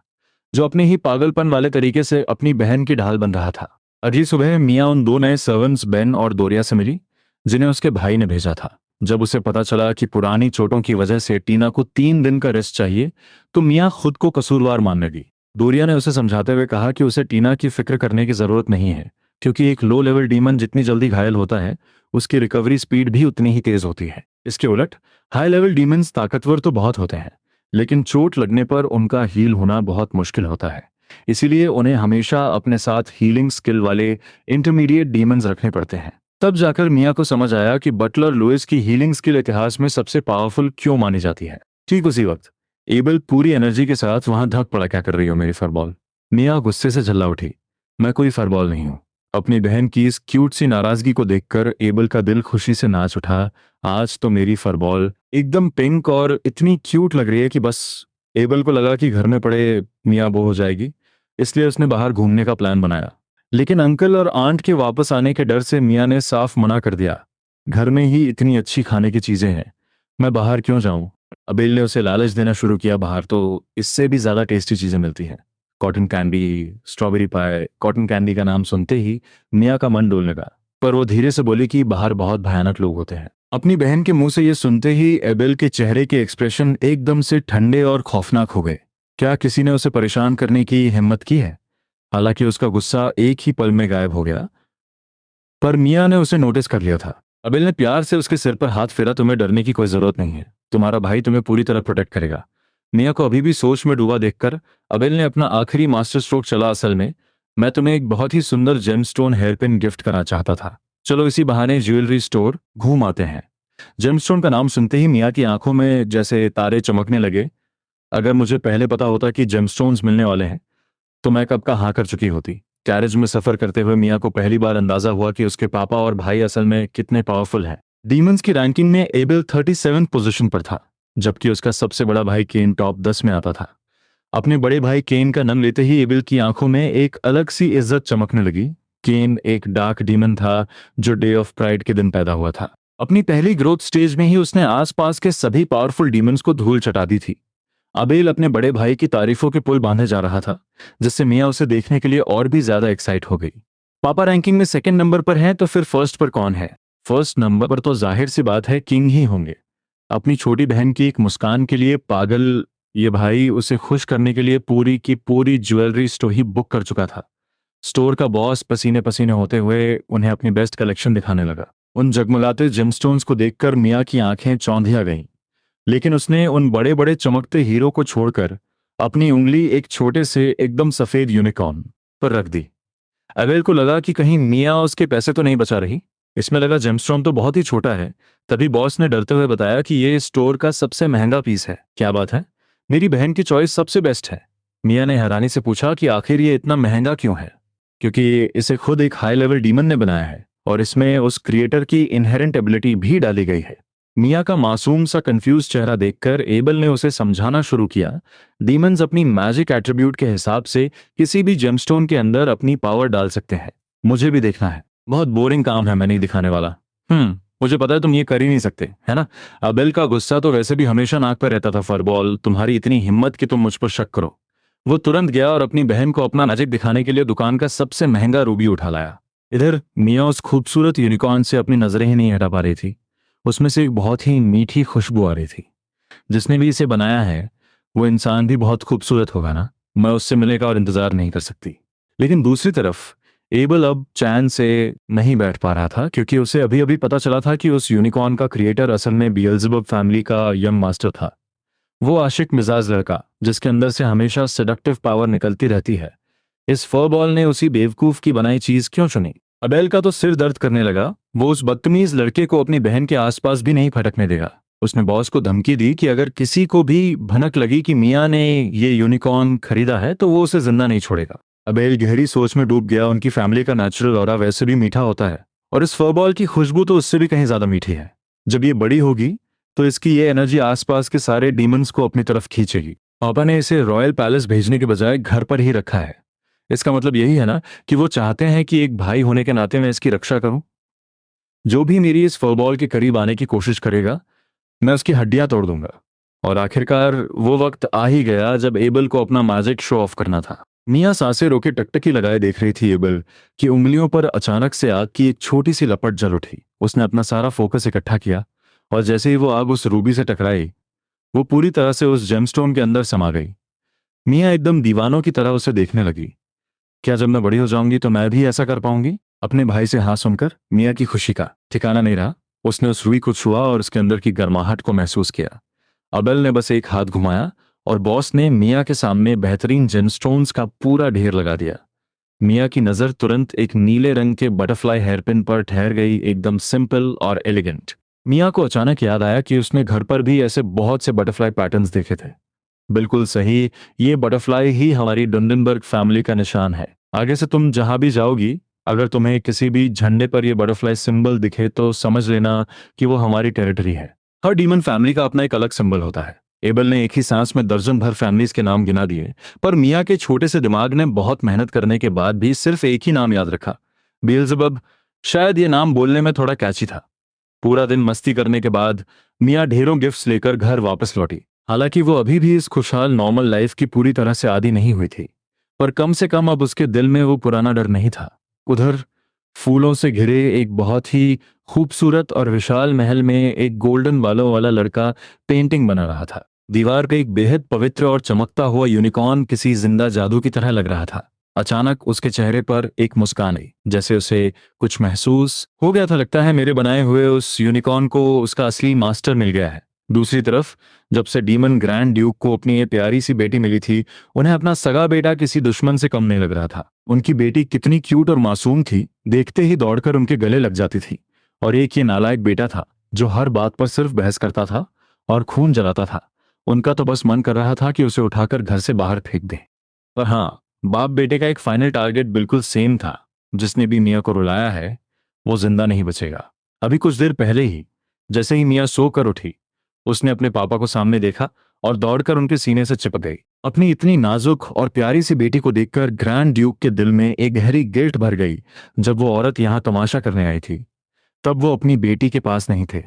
जो अपने ही पागलपन वाले तरीके से अपनी बहन की ढाल बन रहा था। अगली सुबह मिया उन दो नए सर्वेंट्स बेन और दोरिया से मिली, जिन्हें उसके भाई ने भेजा था। जब उसे पता चला कि पुरानी चोटों की वजह से टीना को 3 दिन का रेस्ट चाहिए, तो मिया खुद को कसूरवार मानने लगी। दोरिया ने उसे समझाते हुए कहा कि उसे टीना की फिक्र करने की जरूरत नहीं है, क्योंकि एक लो लेवल डीमन जितनी जल्दी घायल होता है, उसकी रिकवरी स्पीड भी उतनी ही तेज होती है। इसके उलट हाई लेवल डीमंस ताकतवर तो बहुत होते हैं, लेकिन चोट लगने पर उनका हील होना बहुत मुश्किल होता है। इसीलिए उन्हें हमेशा अपने साथ हीलिंग स्किल वाले इंटरमीडिएट डीमंस रखने पड़ते हैं। तब जाकर मिया को समझ आया कि बटलर लुइस की हीलिंग स्किल इतिहास में सबसे पावरफुल क्यों मानी जाती है। ठीक उसी वक्त एबल पूरी एनर्जी के साथ वहां धक पड़ा। क्या कर रही हो मेरी फरबॉल? मिया गुस्से से चिल्ला उठी। मैं कोई फरबॉल नहीं हूं। अपनी बहन की इस क्यूट सी नाराजगी को देखकर एबल का दिल खुशी से नाच उठा। आज तो मेरी फरबॉल एकदम पिंक और इतनी क्यूट लग रही है कि बस एबल को लगा कि घर में पड़े मिया बो हो जाएगी, इसलिए उसने बाहर घूमने का प्लान बनाया। लेकिन अंकल और आंट के वापस आने के डर से मिया ने साफ मना कर दिया। घर में ही इतनी अच्छी खाने की चीजें हैं, मैं बाहर क्यों जाऊं? अबेल ने उसे लालच देना शुरू किया। बाहर तो इससे भी ज्यादा टेस्टी चीजें मिलती हैं। कॉटन कैंडी, स्ट्रॉबेरी पाई। कॉटन कैंडी का नाम सुनते ही मिया का मन डोलने लगा, पर वो धीरे से बोली कि बाहर बहुत भयानक लोग होते हैं। अपनी बहन के मुंह से ये सुनते ही एबेल के चेहरे के एक्सप्रेशन एकदम से ठंडे और खौफनाक हो गए। क्या किसी ने उसे परेशान करने की हिम्मत की है? हालांकि उसका गुस्सा एक ही पल में गायब हो गया, पर मिया ने उसे नोटिस कर लिया था। अबेल ने प्यार से उसके सिर पर हाथ फेरा। तुम्हें डरने की कोई जरूरत नहीं है, तुम्हारा भाई तुम्हें पूरी तरह प्रोटेक्ट करेगा। मिया को अभी भी सोच में डूबा देखकर अबेल ने अपना आखिरी मास्टर स्ट्रोक चला। असल में मैं तुम्हें एक बहुत ही सुंदर जेमस्टोन हेयरपिन गिफ्ट करना चाहता था। चलो इसी बहाने ज्वेलरी स्टोर घूम आते हैं। जेमस्टोन का नाम सुनते ही मिया की आंखों में जैसे तारे चमकने लगे। अगर मुझे पहले पता होता कि जेमस्टोन्स मिलने वाले हैं तो मैं कब का हाँ कर चुकी होती। कैरेज में सफर करते हुए मिया को पहली बार अंदाजा हुआ कि उसके पापा और भाई असल में कितने पावरफुल हैं। डीमंस की रैंकिंग में एबेल 37 पोजीशन पर था, जबकि उसका सबसे बड़ा भाई केन टॉप 10 में आता था। अपने बड़े भाई केन का नाम लेते ही एबेल की आंखों में एक अलग सी इज्जत चमकने लगी। केन एक डार्क डीमन था जो डे ऑफ प्राइड के दिन पैदा हुआ था। अपनी पहली ग्रोथ स्टेज में ही उसने आसपास के सभी पावरफुल डीमंस को धूल चटा दी थी। अबेल अपने बड़े भाई की तारीफों के पुल बांधे जा रहा था, जिससे मिया उसे देखने के लिए और भी ज्यादा एक्साइट हो गई। पापा रैंकिंग में सेकंड नंबर पर हैं, तो फिर फर्स्ट पर कौन है? फर्स्ट नंबर पर तो जाहिर सी बात है किंग ही होंगे। अपनी छोटी बहन की एक मुस्कान के लिए पागल ये भाई उसे खुश करने के लिए पूरी की पूरी ज्वेलरी स्टोर ही बुक कर चुका था। स्टोर का बॉस पसीने पसीने होते हुए उन्हें अपनी बेस्ट कलेक्शन दिखाने लगा। उन जगमगाते जेमस्टोन्स को देखकर मिया की आंखें चौंधिया गईं, लेकिन उसने उन बड़े बड़े चमकते हीरो को छोड़कर अपनी उंगली एक छोटे से एकदम सफेद यूनिकॉर्न पर रख दी। अबेल को लगा कि कहीं मिया उसके पैसे तो नहीं बचा रही। इसमें लगा जेमस्टोन तो बहुत ही छोटा है। तभी बॉस ने डरते हुए बताया कि ये स्टोर का सबसे महंगा पीस है। क्या बात है, मेरी बहन की चॉइस सबसे बेस्ट है। मिया ने हैरानी से पूछा कि आखिर ये इतना महंगा क्यों है, क्योंकि इसे खुद एक हाई लेवल डीमन ने बनाया है और इसमें उस क्रिएटर की इनहेरेंट एबिलिटी भी डाली गई है। मिया का मासूम सा कंफ्यूज चेहरा देखकर एबल ने उसे समझाना शुरू किया, डीमंस अपनी मैजिक एट्रीब्यूट के हिसाब से किसी भी जेमस्टोन के अंदर अपनी पावर डाल सकते हैं। मुझे भी देखना है। बहुत बोरिंग काम है, मैं नहीं दिखाने वाला। मुझे पता है तुम ये कर ही नहीं सकते, है ना? अबेल का गुस्सा तो वैसे भी हमेशा नाक पर रहता था। फरबॉल, तुम्हारी इतनी हिम्मत कि तुम मुझ पर शक करो। वो तुरंत गया और अपनी बहन को अपना मैजिक दिखाने के लिए दुकान का सबसे महंगा रूबी उठा लाया। इधर मिया उस खूबसूरत यूनिकॉर्न से अपनी नजरें ही नहीं हटा पा रही थी। उसमें से एक बहुत ही मीठी खुशबू आ रही थी। जिसने भी इसे बनाया है वो इंसान भी बहुत खूबसूरत होगा ना। मैं उससे मिलने का और इंतजार नहीं कर सकती। लेकिन दूसरी तरफ एबल अब चैन से नहीं बैठ पा रहा था, क्योंकि उसे अभी अभी पता चला था कि उस यूनिकॉर्न का क्रिएटर असल में बियल्ज़ेबब फैमिली का यंग मास्टर था। वो आशिक मिजाज लड़का जिसके अंदर से हमेशा सेडक्टिव पावर निकलती रहती है। इस फरबॉल ने उसी बेवकूफ की बनाई चीज क्यों चुनी? अबेल का तो सिर दर्द करने लगा। वो उस बदतमीज लड़के को अपनी बहन के आसपास भी नहीं फटकने देगा। उसने बॉस को धमकी दी कि अगर किसी को भी भनक लगी कि मिया ने ये यूनिकॉर्न खरीदा है तो वो उसे जिंदा नहीं छोड़ेगा। अबेल गहरी सोच में डूब गया। उनकी फैमिली का नेचुरल ऑरा वैसे भी मीठा होता है और इस फरबॉल की खुशबू तो उससे भी कहीं ज्यादा मीठी है। जब ये बड़ी होगी तो इसकी ये एनर्जी आसपास के सारे डीमंस को अपनी तरफ खींचेगी। पापा ने इसे रॉयल पैलेस भेजने के बजाय घर पर ही रखा है। इसका मतलब यही है ना कि वो चाहते हैं कि एक भाई होने के नाते मैं इसकी रक्षा करूं। जो भी मेरी इस फुटबॉल के करीब आने की कोशिश करेगा मैं उसकी हड्डियां तोड़ दूंगा। और आखिरकार वो वक्त आ ही गया जब एबल को अपना मैजिक शो ऑफ करना था। मियां सांसें रोके टकटकी लगाए देख रही थी एबल की उंगलियों पर अचानक से आग की एक छोटी सी लपट जल उठी। उसने अपना सारा फोकस इकट्ठा किया और जैसे ही वो आग उस रूबी से टकराई वो पूरी तरह से उस जेमस्टोन के अंदर समा गई। मियां एकदम दीवानों की तरह उसे देखने लगी। क्या जब मैं बड़ी हो जाऊंगी तो मैं भी ऐसा कर पाऊंगी? अपने भाई से हाँ सुनकर मिया की खुशी का ठिकाना नहीं रहा। उसने उस रुई को छुआ और उसके अंदर की गर्माहट को महसूस किया। अबेल ने बस एक हाथ घुमाया और बॉस ने मिया के सामने बेहतरीन जेमस्टोन्स का पूरा ढेर लगा दिया। मिया की नजर तुरंत एक नीले रंग के बटरफ्लाई हेयरपिन पर ठहर गई, एकदम सिंपल और एलिगेंट। मिया को अचानक याद आया कि उसने घर पर भी ऐसे बहुत से बटरफ्लाई पैटर्न्स देखे थे। बिल्कुल सही, ये बटरफ्लाई ही हमारी डंडनबर्ग फैमिली का निशान है। आगे से तुम जहां भी जाओगी अगर तुम्हें किसी भी झंडे पर ये बटरफ्लाई सिंबल दिखे तो समझ लेना कि वो हमारी टेरिटरी है। हर डीमन फैमिली का अपना एक अलग सिंबल होता है। एबल ने एक ही सांस में दर्जन भर फैमिलीज के नाम गिना दिए, पर मिया के छोटे से दिमाग ने बहुत मेहनत करने के बाद भी सिर्फ एक ही नाम याद रखा, बियल्ज़ेबब। शायद ये नाम बोलने में थोड़ा कैची था। पूरा दिन मस्ती करने के बाद मिया ढेरों गिफ्ट्स लेकर घर वापस लौटी। हालांकि वो अभी भी इस खुशहाल नॉर्मल लाइफ की पूरी तरह से आदी नहीं हुई थी, पर कम से कम अब उसके दिल में वो पुराना डर नहीं था। उधर फूलों से घिरे एक बहुत ही खूबसूरत और विशाल महल में एक गोल्डन बालों वाला लड़का पेंटिंग बना रहा था। दीवार पे एक बेहद पवित्र और चमकता हुआ यूनिकॉर्न किसी जिंदा जादू की तरह लग रहा था। अचानक उसके चेहरे पर एक मुस्कान आई, जैसे उसे कुछ महसूस हो गया था। लगता है मेरे बनाए हुए उस यूनिकॉर्न को उसका असली मास्टर मिल गया है। दूसरी तरफ जब से डीमन ग्रैंड ड्यूक को अपनी ये प्यारी सी बेटी मिली थी, उन्हें अपना सगा बेटा किसी दुश्मन से कम नहीं लग रहा था। उनकी बेटी कितनी क्यूट और मासूम थी, देखते ही दौड़कर उनके गले लग जाती थी। और एक ये नालायक बेटा था जो हर बात पर सिर्फ बहस करता था और खून जलाता था। उनका तो बस मन कर रहा था कि उसे उठाकर घर से बाहर फेंक दें। पर हाँ, बाप बेटे का एक फाइनल टारगेट बिल्कुल सेम था। जिसने भी मिया को रुलाया है वो जिंदा नहीं बचेगा। अभी कुछ देर पहले ही जैसे ही मिया सोकर उठी उसने अपने पापा को सामने देखा और दौड़कर उनके सीने से चिपक गई। अपनी इतनी नाजुक और प्यारी सी बेटी को देखकर ग्रैंड ड्यूक के दिल में एक गहरी गिल्ट भर गई। जब वो औरत यहाँ तमाशा करने आई थी तब वो अपनी बेटी के पास नहीं थे,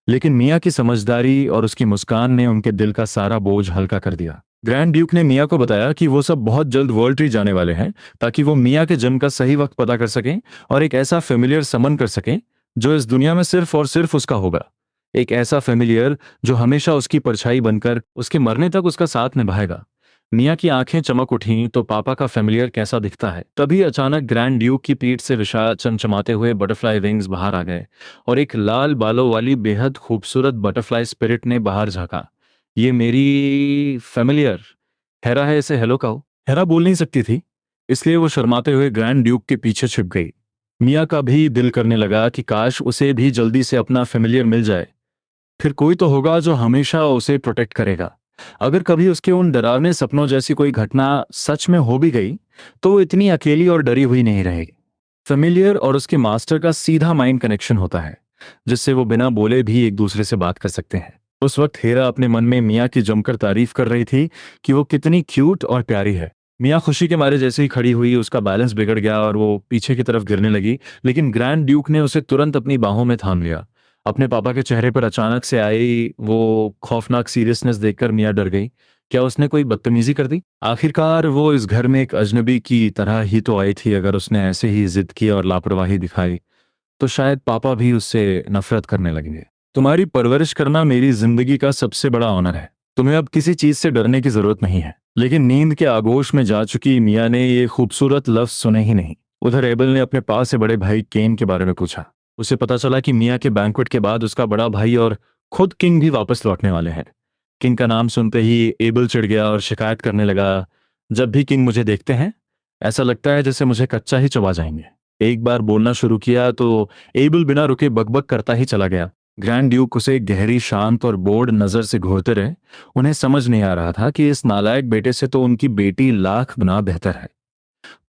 लेकिन मिया की समझदारी और उसकी मुस्कान ने उनके दिल का सारा बोझ हल्का कर दिया। ग्रैंड ड्यूक ने मिया को बताया कि वो सब बहुत जल्द वर्ल्ड ट्री जाने वाले हैं ताकि वो मिया के जन्म का सही वक्त पता कर सकें और एक ऐसा फेमिलियर समन कर सकें जो इस दुनिया में सिर्फ और सिर्फ उसका होगा। एक ऐसा फेमिलियर जो हमेशा उसकी परछाई बनकर उसके मरने तक उसका साथ निभाएगा। मिया की आंखें चमक उठीं तो पापा का फेमिलियर कैसा दिखता है। तभी अचानक ग्रैंड ड्यूक की पीठ से विशाल चमचमाते हुए बटरफ्लाई विंग्स बाहर आ गए और एक लाल बालों वाली बेहद खूबसूरत बटरफ्लाई स्पिरिट ने बाहर झांका। ये मेरी फेमिलियर हेरा है, इसे हेलो कहो। हेरा बोल नहीं सकती थी, इसलिए वो शर्माते हुए ग्रैंड ड्यूक के पीछे छिप गई। मिया का भी दिल करने लगा कि काश उसे भी जल्दी से अपना फेमिलियर मिल जाए। फिर कोई तो होगा जो हमेशा उसे प्रोटेक्ट करेगा। अगर कभी उसके उन डरावने सपनों जैसी कोई घटना सच में हो भी गई तो वो इतनी अकेली और डरी हुई नहीं रहेगी। फेमिलियर और उसके मास्टर का सीधा माइंड कनेक्शन होता है, जिससे वो बिना बोले भी एक दूसरे से बात कर सकते हैं। उस वक्त हेरा अपने मन में मिया की जमकर तारीफ कर रही थी कि वो कितनी क्यूट और प्यारी है। मिया खुशी के मारे जैसे ही खड़ी हुई उसका बैलेंस बिगड़ गया और वो पीछे की तरफ गिरने लगी, लेकिन ग्रैंड ड्यूक ने उसे तुरंत अपनी बाहों में थाम लिया। अपने पापा के चेहरे पर अचानक से आई वो खौफनाक सीरियसनेस देखकर मिया डर गई। क्या उसने कोई बदतमीजी कर दी? आखिरकार वो इस घर में एक अजनबी की तरह ही तो आई थी। अगर उसने ऐसे ही जिद की और लापरवाही दिखाई तो शायद पापा भी उससे नफरत करने लगेंगे। तुम्हारी परवरिश करना मेरी जिंदगी का सबसे बड़ा ऑनर है। तुम्हें अब किसी चीज से डरने की जरूरत नहीं है। लेकिन नींद के आगोश में जा चुकी मिया ने ये खूबसूरत लफ्ज सुने ही नहीं। उधर एबल ने अपने पास से बड़े भाई केन के बारे में पूछा। उसे पता चला कि मिया के बैंक्वेट के बाद उसका बड़ा भाई और खुद किंग भी वापस लौटने वाले हैं। किंग का नाम सुनते ही एबल चिढ़ गया और शिकायत करने लगा, जब भी किंग मुझे देखते हैं ऐसा लगता है जैसे मुझे कच्चा ही चबा जाएंगे। एक बार बोलना शुरू किया तो एबल बिना रुके बकबक करता ही चला गया। ग्रैंड ड्यूक उसे गहरी, शांत और बोर्ड नजर से घूरते रहे। उन्हें समझ नहीं आ रहा था कि इस नालायक बेटे से तो उनकी बेटी लाख गुना बेहतर है।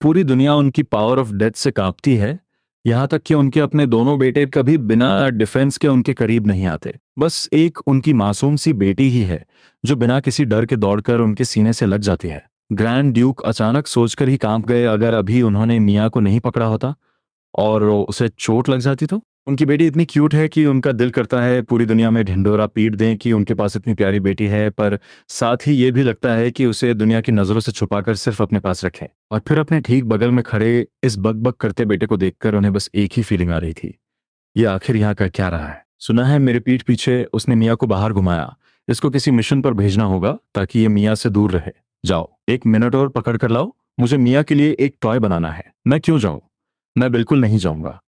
पूरी दुनिया उनकी पावर ऑफ डेथ से कांपती है, यहां तक कि उनके अपने दोनों बेटे कभी बिना डिफेंस के उनके करीब नहीं आते। बस एक उनकी मासूम सी बेटी ही है जो बिना किसी डर के दौड़कर उनके सीने से लग जाती है। ग्रैंड ड्यूक अचानक सोचकर ही कांप गए, अगर अभी उन्होंने मिया को नहीं पकड़ा होता और उसे चोट लग जाती तो। उनकी बेटी इतनी क्यूट है कि उनका दिल करता है पूरी दुनिया में ढिंढोरा पीट दें कि उनके पास इतनी प्यारी बेटी है, पर साथ ही ये भी लगता है कि उसे दुनिया की नजरों से छुपाकर सिर्फ अपने पास रखें। और फिर अपने ठीक बगल में खड़े इस बकबक करते बेटे को देखकर उन्हें बस एक ही फीलिंग आ रही थी, ये आखिर यहाँ कर क्या रहा है? सुना है मेरे पीठ पीछे उसने मिया को बाहर घुमाया। इसको किसी मिशन पर भेजना होगा ताकि ये मिया से दूर रहे। जाओ, 1 मिनट और पकड़ कर लाओ। मुझे मिया के लिए एक टॉय बनाना है। मैं क्यों जाऊं? मैं बिल्कुल नहीं जाऊंगा।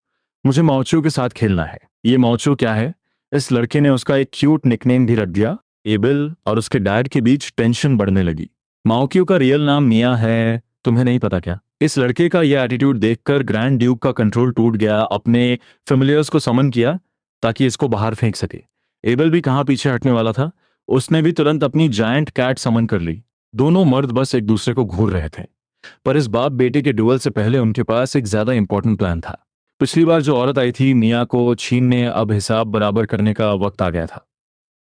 मुझे माओचू के साथ खेलना है। ये माओचू क्या है? इस लड़के ने उसका एक क्यूट निकनेम भी रख दिया। एबिल और उसके डैड के बीच टेंशन बढ़ने लगी। माओक्यू का रियल नाम मिया है, तुम्हें नहीं पता क्या? इस लड़के का यह एटीट्यूड देखकर ग्रैंड ड्यूक का कंट्रोल टूट गया। अपने फेमिलियर्स को समन किया ताकि इसको बाहर फेंक सके। एबल भी कहाँ पीछे हटने वाला था, उसने भी तुरंत अपनी जायंट कैट समन कर ली। दोनों मर्द बस एक दूसरे को घूर रहे थे, पर इस बाप बेटे के डुअल से पहले उनके पास एक ज्यादा इंपॉर्टेंट प्लान था। पिछली बार जो औरत आई थी मिया को छीनने, अब हिसाब बराबर करने का वक्त आ गया था।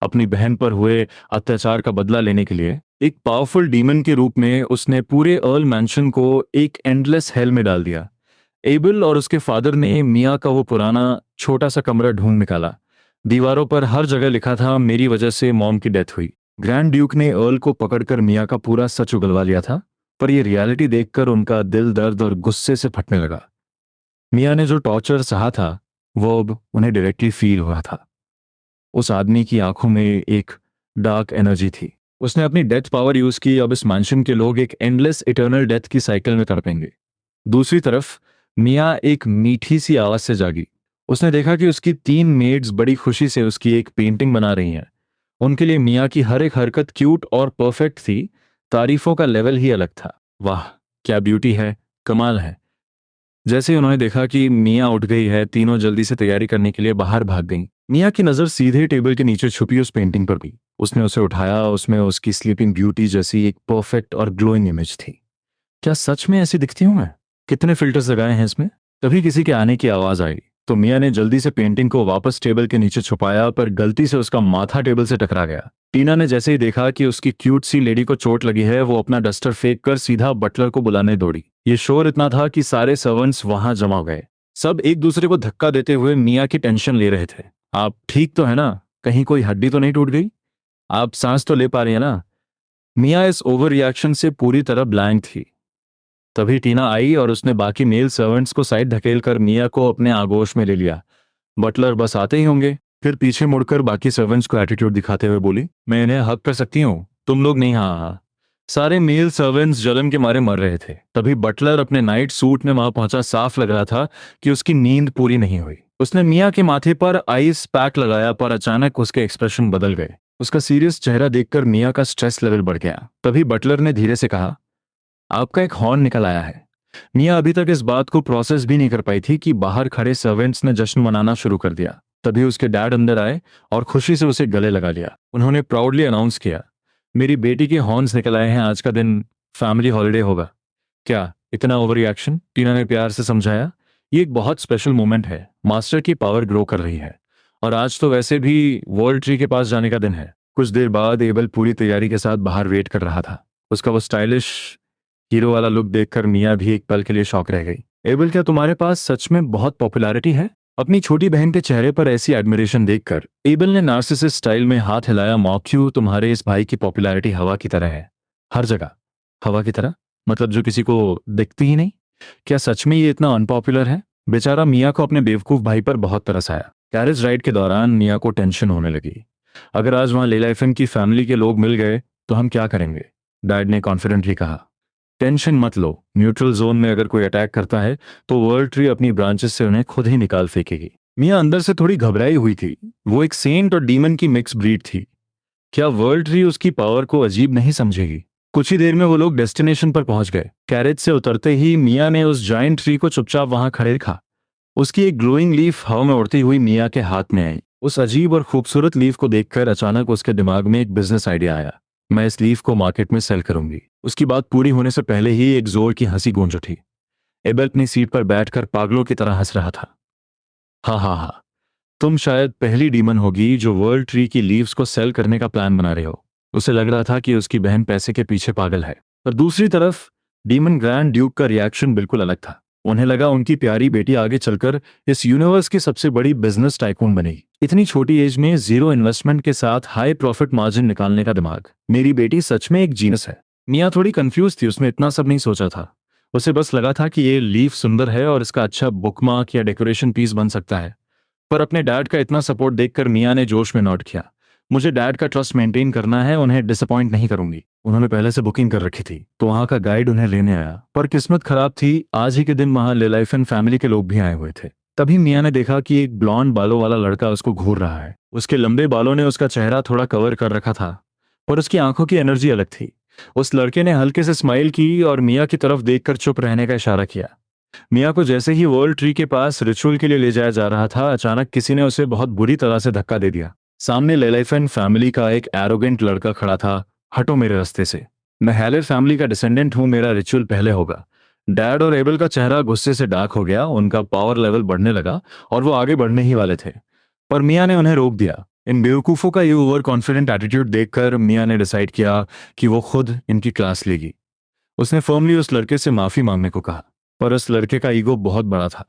अपनी बहन पर हुए अत्याचार का बदला लेने के लिए एक पावरफुल डीमन के रूप में उसने पूरे अर्ल मैंशन को एक एंडलेस हेल में डाल दिया। एबल और उसके फादर ने मिया का वो पुराना छोटा सा कमरा ढूंढ निकाला। दीवारों पर हर जगह लिखा था, मेरी वजह से मॉम की डेथ हुई। ग्रैंड ड्यूक ने अर्ल को पकड़कर मिया का पूरा सच उगलवा लिया था, पर यह रियलिटी देखकर उनका दिल दर्द और गुस्से से फटने लगा। मिया ने जो टॉर्चर सहा था वो अब उन्हें डायरेक्टली फील हुआ था। उस आदमी की आंखों में एक डार्क एनर्जी थी। उसने अपनी डेथ पावर यूज की। अब इस मैंशन के लोग एक एंडलेस इटर्नल डेथ की साइकिल में तड़पेंगे। दूसरी तरफ मिया एक मीठी सी आवाज से जागी। उसने देखा कि उसकी 3 मेड्स बड़ी खुशी से उसकी एक पेंटिंग बना रही हैं। उनके लिए मिया की हर एक हरकत क्यूट और परफेक्ट थी। तारीफों का लेवल ही अलग था। वाह, क्या ब्यूटी है, कमाल है। जैसे ही उन्होंने देखा कि मिया उठ गई है, तीनों जल्दी से तैयारी करने के लिए बाहर भाग गईं। मिया की नजर सीधे टेबल के नीचे छुपी उस पेंटिंग पर भी। उसने उसे उठाया। उसमें उसकी स्लीपिंग ब्यूटी जैसी एक परफेक्ट और ग्लोइंग इमेज थी। क्या सच में ऐसी दिखती हूं मैं? कितने फिल्टर्स लगाए हैं इसमें? तभी किसी के आने की आवाज आई तो मिया ने जल्दी से पेंटिंग को वापस टेबल के नीचे छुपाया, पर गलती से उसका माथा टेबल से टकरा गया। टीना ने जैसे ही देखा कि उसकी क्यूट सी लेडी को चोट लगी है, वो अपना डस्टर फेंक कर सीधा बटलर को बुलाने दौड़ी। ये शोर इतना था कि सारे सर्वेंट्स वहां जमा हो गए। सब एक दूसरे को धक्का देते हुए मिया की टेंशन ले रहे थे। आप ठीक तो है ना? कहीं कोई हड्डी तो नहीं टूट गई? आप सांस तो ले पा रही है ना? मिया इस ओवर रिएक्शन से पूरी तरह ब्लैंक थी। तभी टीना आई और उसने बाकी मेल सर्वेंट्स को साइड धकेल कर मिया को अपने आगोश में ले लिया। बटलर बस आते ही होंगे। फिर पीछे मुड़कर बाकी सर्वेंट्स को एटीट्यूड दिखाते हुए बोली, मैं इन्हें हक कर सकती हूँ, तुम लोग नहीं। हाँ हाँ। सारे मेल सर्वेंट्स जलन के मारे मर रहे थे। तभी बटलर अपने नाइट सूट में वहां पहुंचा। साफ लग रहा था कि उसकी नींद पूरी नहीं हुई। उसने मिया के माथे पर आइस पैक लगाया, पर अचानक उसके एक्सप्रेशन बदल गए। उसका सीरियस चेहरा देखकर मिया का स्ट्रेस लेवल बढ़ गया। तभी बटलर ने धीरे से कहा, आपका एक हॉर्न निकल आया है। मिया अभी तक इस बात को प्रोसेस भी नहीं कर पाई थी कि बाहर खड़े सर्वेंट्स ने जश्न मनाना शुरू कर दिया। तभी उसके डैड अंदर आए और खुशी से उसे गले लगा लिया। उन्होंने प्राउडली अनाउंस किया, मेरी बेटी के हॉर्न्स निकल आए हैं, आज का दिन फैमिली हॉलिडे होगा। क्या इतना ओवर रिएक्शन? टीना ने प्यार से समझाया। ये एक बहुत स्पेशल मोमेंट है, मास्टर की पावर ग्रो कर रही है, और आज तो वैसे भी वर्ल्ड ट्री के पास जाने का दिन है। कुछ देर बाद एबल पूरी तैयारी के साथ बाहर वेट कर रहा था। उसका वो स्टाइलिश हीरो वाला लुक देखकर मियाँ भी एक पल के लिए शॉक रह गई। एबल, क्या तुम्हारे पास सच में बहुत पॉपुलैरिटी है? अपनी छोटी बहन के चेहरे पर ऐसी एडमिरेशन देखकर एबल ने नार्सिसिस्ट स्टाइल में हाथ हिलाया। मॉक्यू, तुम्हारे इस भाई की पॉपुलैरिटी हवा की तरह है, हर जगह। हवा की तरह मतलब जो किसी को दिखती ही नहीं? क्या सच में ये इतना अनपॉपुलर है? बेचारा मियाँ को अपने बेवकूफ भाई पर बहुत तरस आया। कैरेज राइड के दौरान मियाँ को टेंशन होने लगी। अगर आज वहां लेला एफएम की फैमिली के लोग मिल गए तो हम क्या करेंगे? डैड ने कॉन्फिडेंटली कहा। टेंशन मत लो, न्यूट्रल जोन में अगर कोई अटैक करता है तो वर्ल्ड ट्री अपनी ब्रांचेस से उन्हें खुद ही निकाल फेंकेगी। मियाँ अंदर से थोड़ी घबराई हुई थी। वो एक सेंट और डीमन की मिक्स ब्रीड थी। क्या वर्ल्ड ट्री उसकी पावर को अजीब नहीं समझेगी? कुछ ही देर में वो लोग डेस्टिनेशन पर पहुंच गए। कैरेज से उतरते ही मियाँ ने उस जायंट ट्री को चुपचाप वहां खड़े देखा। उसकी एक ग्लोइंग लीफ हवा में उड़ती हुई मियाँ के हाथ में आई। उस अजीब और खूबसूरत लीफ को देखकर अचानक उसके दिमाग में एक बिजनेस आइडिया आया। मैं इस लीफ को मार्केट में सेल करूंगी। उसकी बात पूरी होने से पहले ही एक जोर की हंसी गूंज उठी। एबल अपनी सीट पर बैठकर पागलों की तरह हंस रहा था। हाँ हाँ हाँ, तुम शायद पहली डीमन होगी जो वर्ल्ड ट्री की लीव्स को सेल करने का प्लान बना रहे हो। उसे लग रहा था कि उसकी बहन पैसे के पीछे पागल है। पर दूसरी तरफ डीमन ग्रैंड ड्यूक का रिएक्शन बिल्कुल अलग था। उन्हें लगा उनकी प्यारी बेटी आगे चलकर इस यूनिवर्स की सबसे बड़ी बिजनेस टाइकून बनेगी। इतनी छोटी एज में जीरो इन्वेस्टमेंट के साथ हाई प्रॉफिट मार्जिन निकालने का दिमाग। मेरी बेटी सच में एक जीनियस है। मियाँ थोड़ी कंफ्यूज थी, उसमें इतना सब नहीं सोचा था। उसे बस लगा था कि ये लीफ सुंदर है और इसका अच्छा बुकमार्क या डेकोरेशन पीस बन सकता है। पर अपने डैड का इतना सपोर्ट देखकर मियाँ ने जोश में नोट किया। मुझे डैड का ट्रस्ट मेंटेन करना है, उन्हें डिसअपॉइंट नहीं करूंगी। उन्होंने पहले से बुकिंग कर रखी थी तो वहां का गाइड उन्हें लेने आया। पर किस्मत खराब थी, आज ही के दिन वहां लेलाइफन फैमिली के लोग भी आए हुए थे। तभी मियाँ ने देखा कि एक ब्लॉन्ड बालों वाला लड़का उसको घूर रहा है। उसके लंबे बालों ने उसका चेहरा थोड़ा कवर कर रखा था, पर उसकी आंखों की एनर्जी अलग थी। उस लड़के ने हल्के से स्माइल की और मियाँ की तरफ देखकर चुप रहने का इशारा किया। मियाँ को जैसे ही वर्ल्ड ट्री के पास रिचुअल के लिए ले जाया जा रहा था, अचानक किसी ने उसे बहुत बुरी तरह से धक्का दे दिया। सामने लेलाइफन फैमिली का एक एरोगेंट लड़का खड़ा था। हटो मेरे रास्ते से, मैं हैलर फैमिली का डिसेंडेंट हूं, मेरा रिचुअल पहले होगा। डैड और एबल का चेहरा गुस्से से डार्क हो गया। उनका पावर लेवल बढ़ने लगा और वो आगे बढ़ने ही वाले थे, पर मियाँ ने उन्हें रोक दिया। इन बेवकूफ़ों का ये ओवर कॉन्फिडेंट एटीट्यूड देखकर मियाँ ने डिसाइड किया कि वो खुद इनकी क्लास लेगी। उसने फर्मली उस लड़के से माफी मांगने को कहा, पर उस लड़के का ईगो बहुत बड़ा था।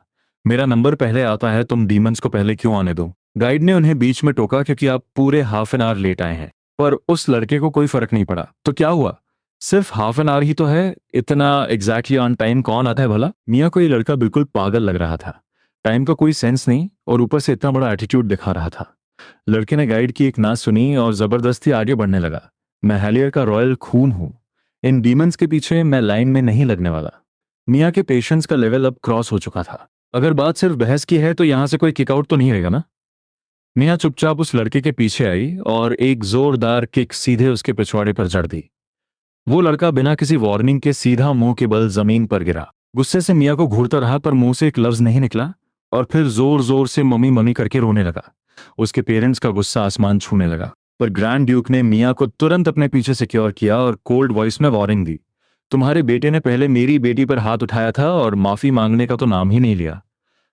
मेरा नंबर पहले आता है, तुम डीमंस को पहले क्यों आने दो? गाइड ने उन्हें बीच में टोका, क्योंकि आप पूरे हाफ एन आवर लेट आए हैं। पर उस लड़के को कोई फर्क नहीं पड़ा। तो क्या हुआ, सिर्फ हाफ एन आवर ही तो है, इतना एग्जैक्टली ऑन टाइम कौन आता है भला? मियाँ को ये लड़का बिल्कुल पागल लग रहा था। टाइम का कोई सेंस नहीं और ऊपर से इतना बड़ा एटीट्यूड दिखा रहा था। लड़के ने गाइड की एक ना सुनी और जबरदस्ती आगे बढ़ने लगा। मैं हेलियर का रॉयल खून हूं, इन डीमंस के पीछे मैं लाइन में नहीं लगने वाला। मियाँ के पेशेंस का लेवल अब क्रॉस हो चुका था। अगर बात सिर्फ बहस की है तो यहां से कोई किकआउट तो नहीं रहेगा ना? मियाँ चुपचाप उस लड़के के पीछे आई और एक जोरदार किक सीधे उसके पिछवाड़े पर जड़ दी। वो लड़का बिना किसी वार्निंग के सीधा मुंह के बल जमीन पर गिरा। गुस्से से मियाँ को घूरता रहा, पर मुंह से एक लफ्ज नहीं निकला और फिर जोर जोर से मम्मी मम्मी करके रोने लगा। उसके पेरेंट्स का गुस्सा आसमान छूने लगा। पर ग्रैंड ड्यूक ने मियाँ को तुरंत अपने पीछे सिक्योर किया और कोल्ड वॉइस में वार्निंग दी। तुम्हारे बेटे ने पहले मेरी बेटी पर हाथ उठाया था और माफी मांगने का तो नाम ही नहीं लिया।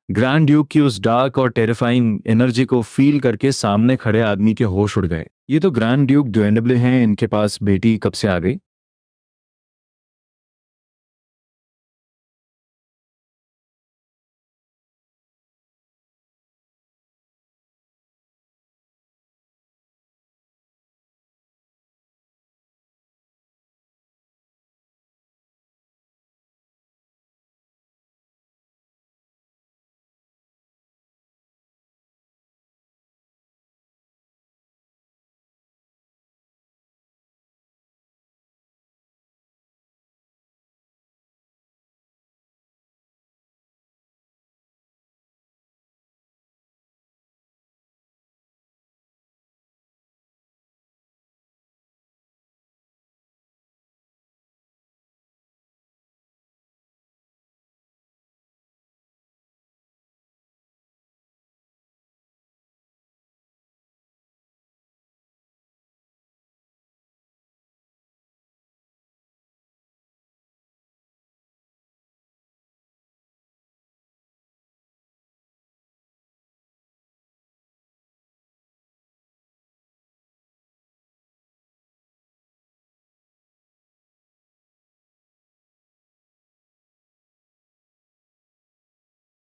ग्रैंड ड्यूक की उस डार्क और टेरिफाइंग एनर्जी को फील करके सामने खड़े आदमी के होश उड़ गए। ये तो ग्रैंड ड्यूक ड्यूएंडेबल हैं, इनके पास बेटी कब से आ गई?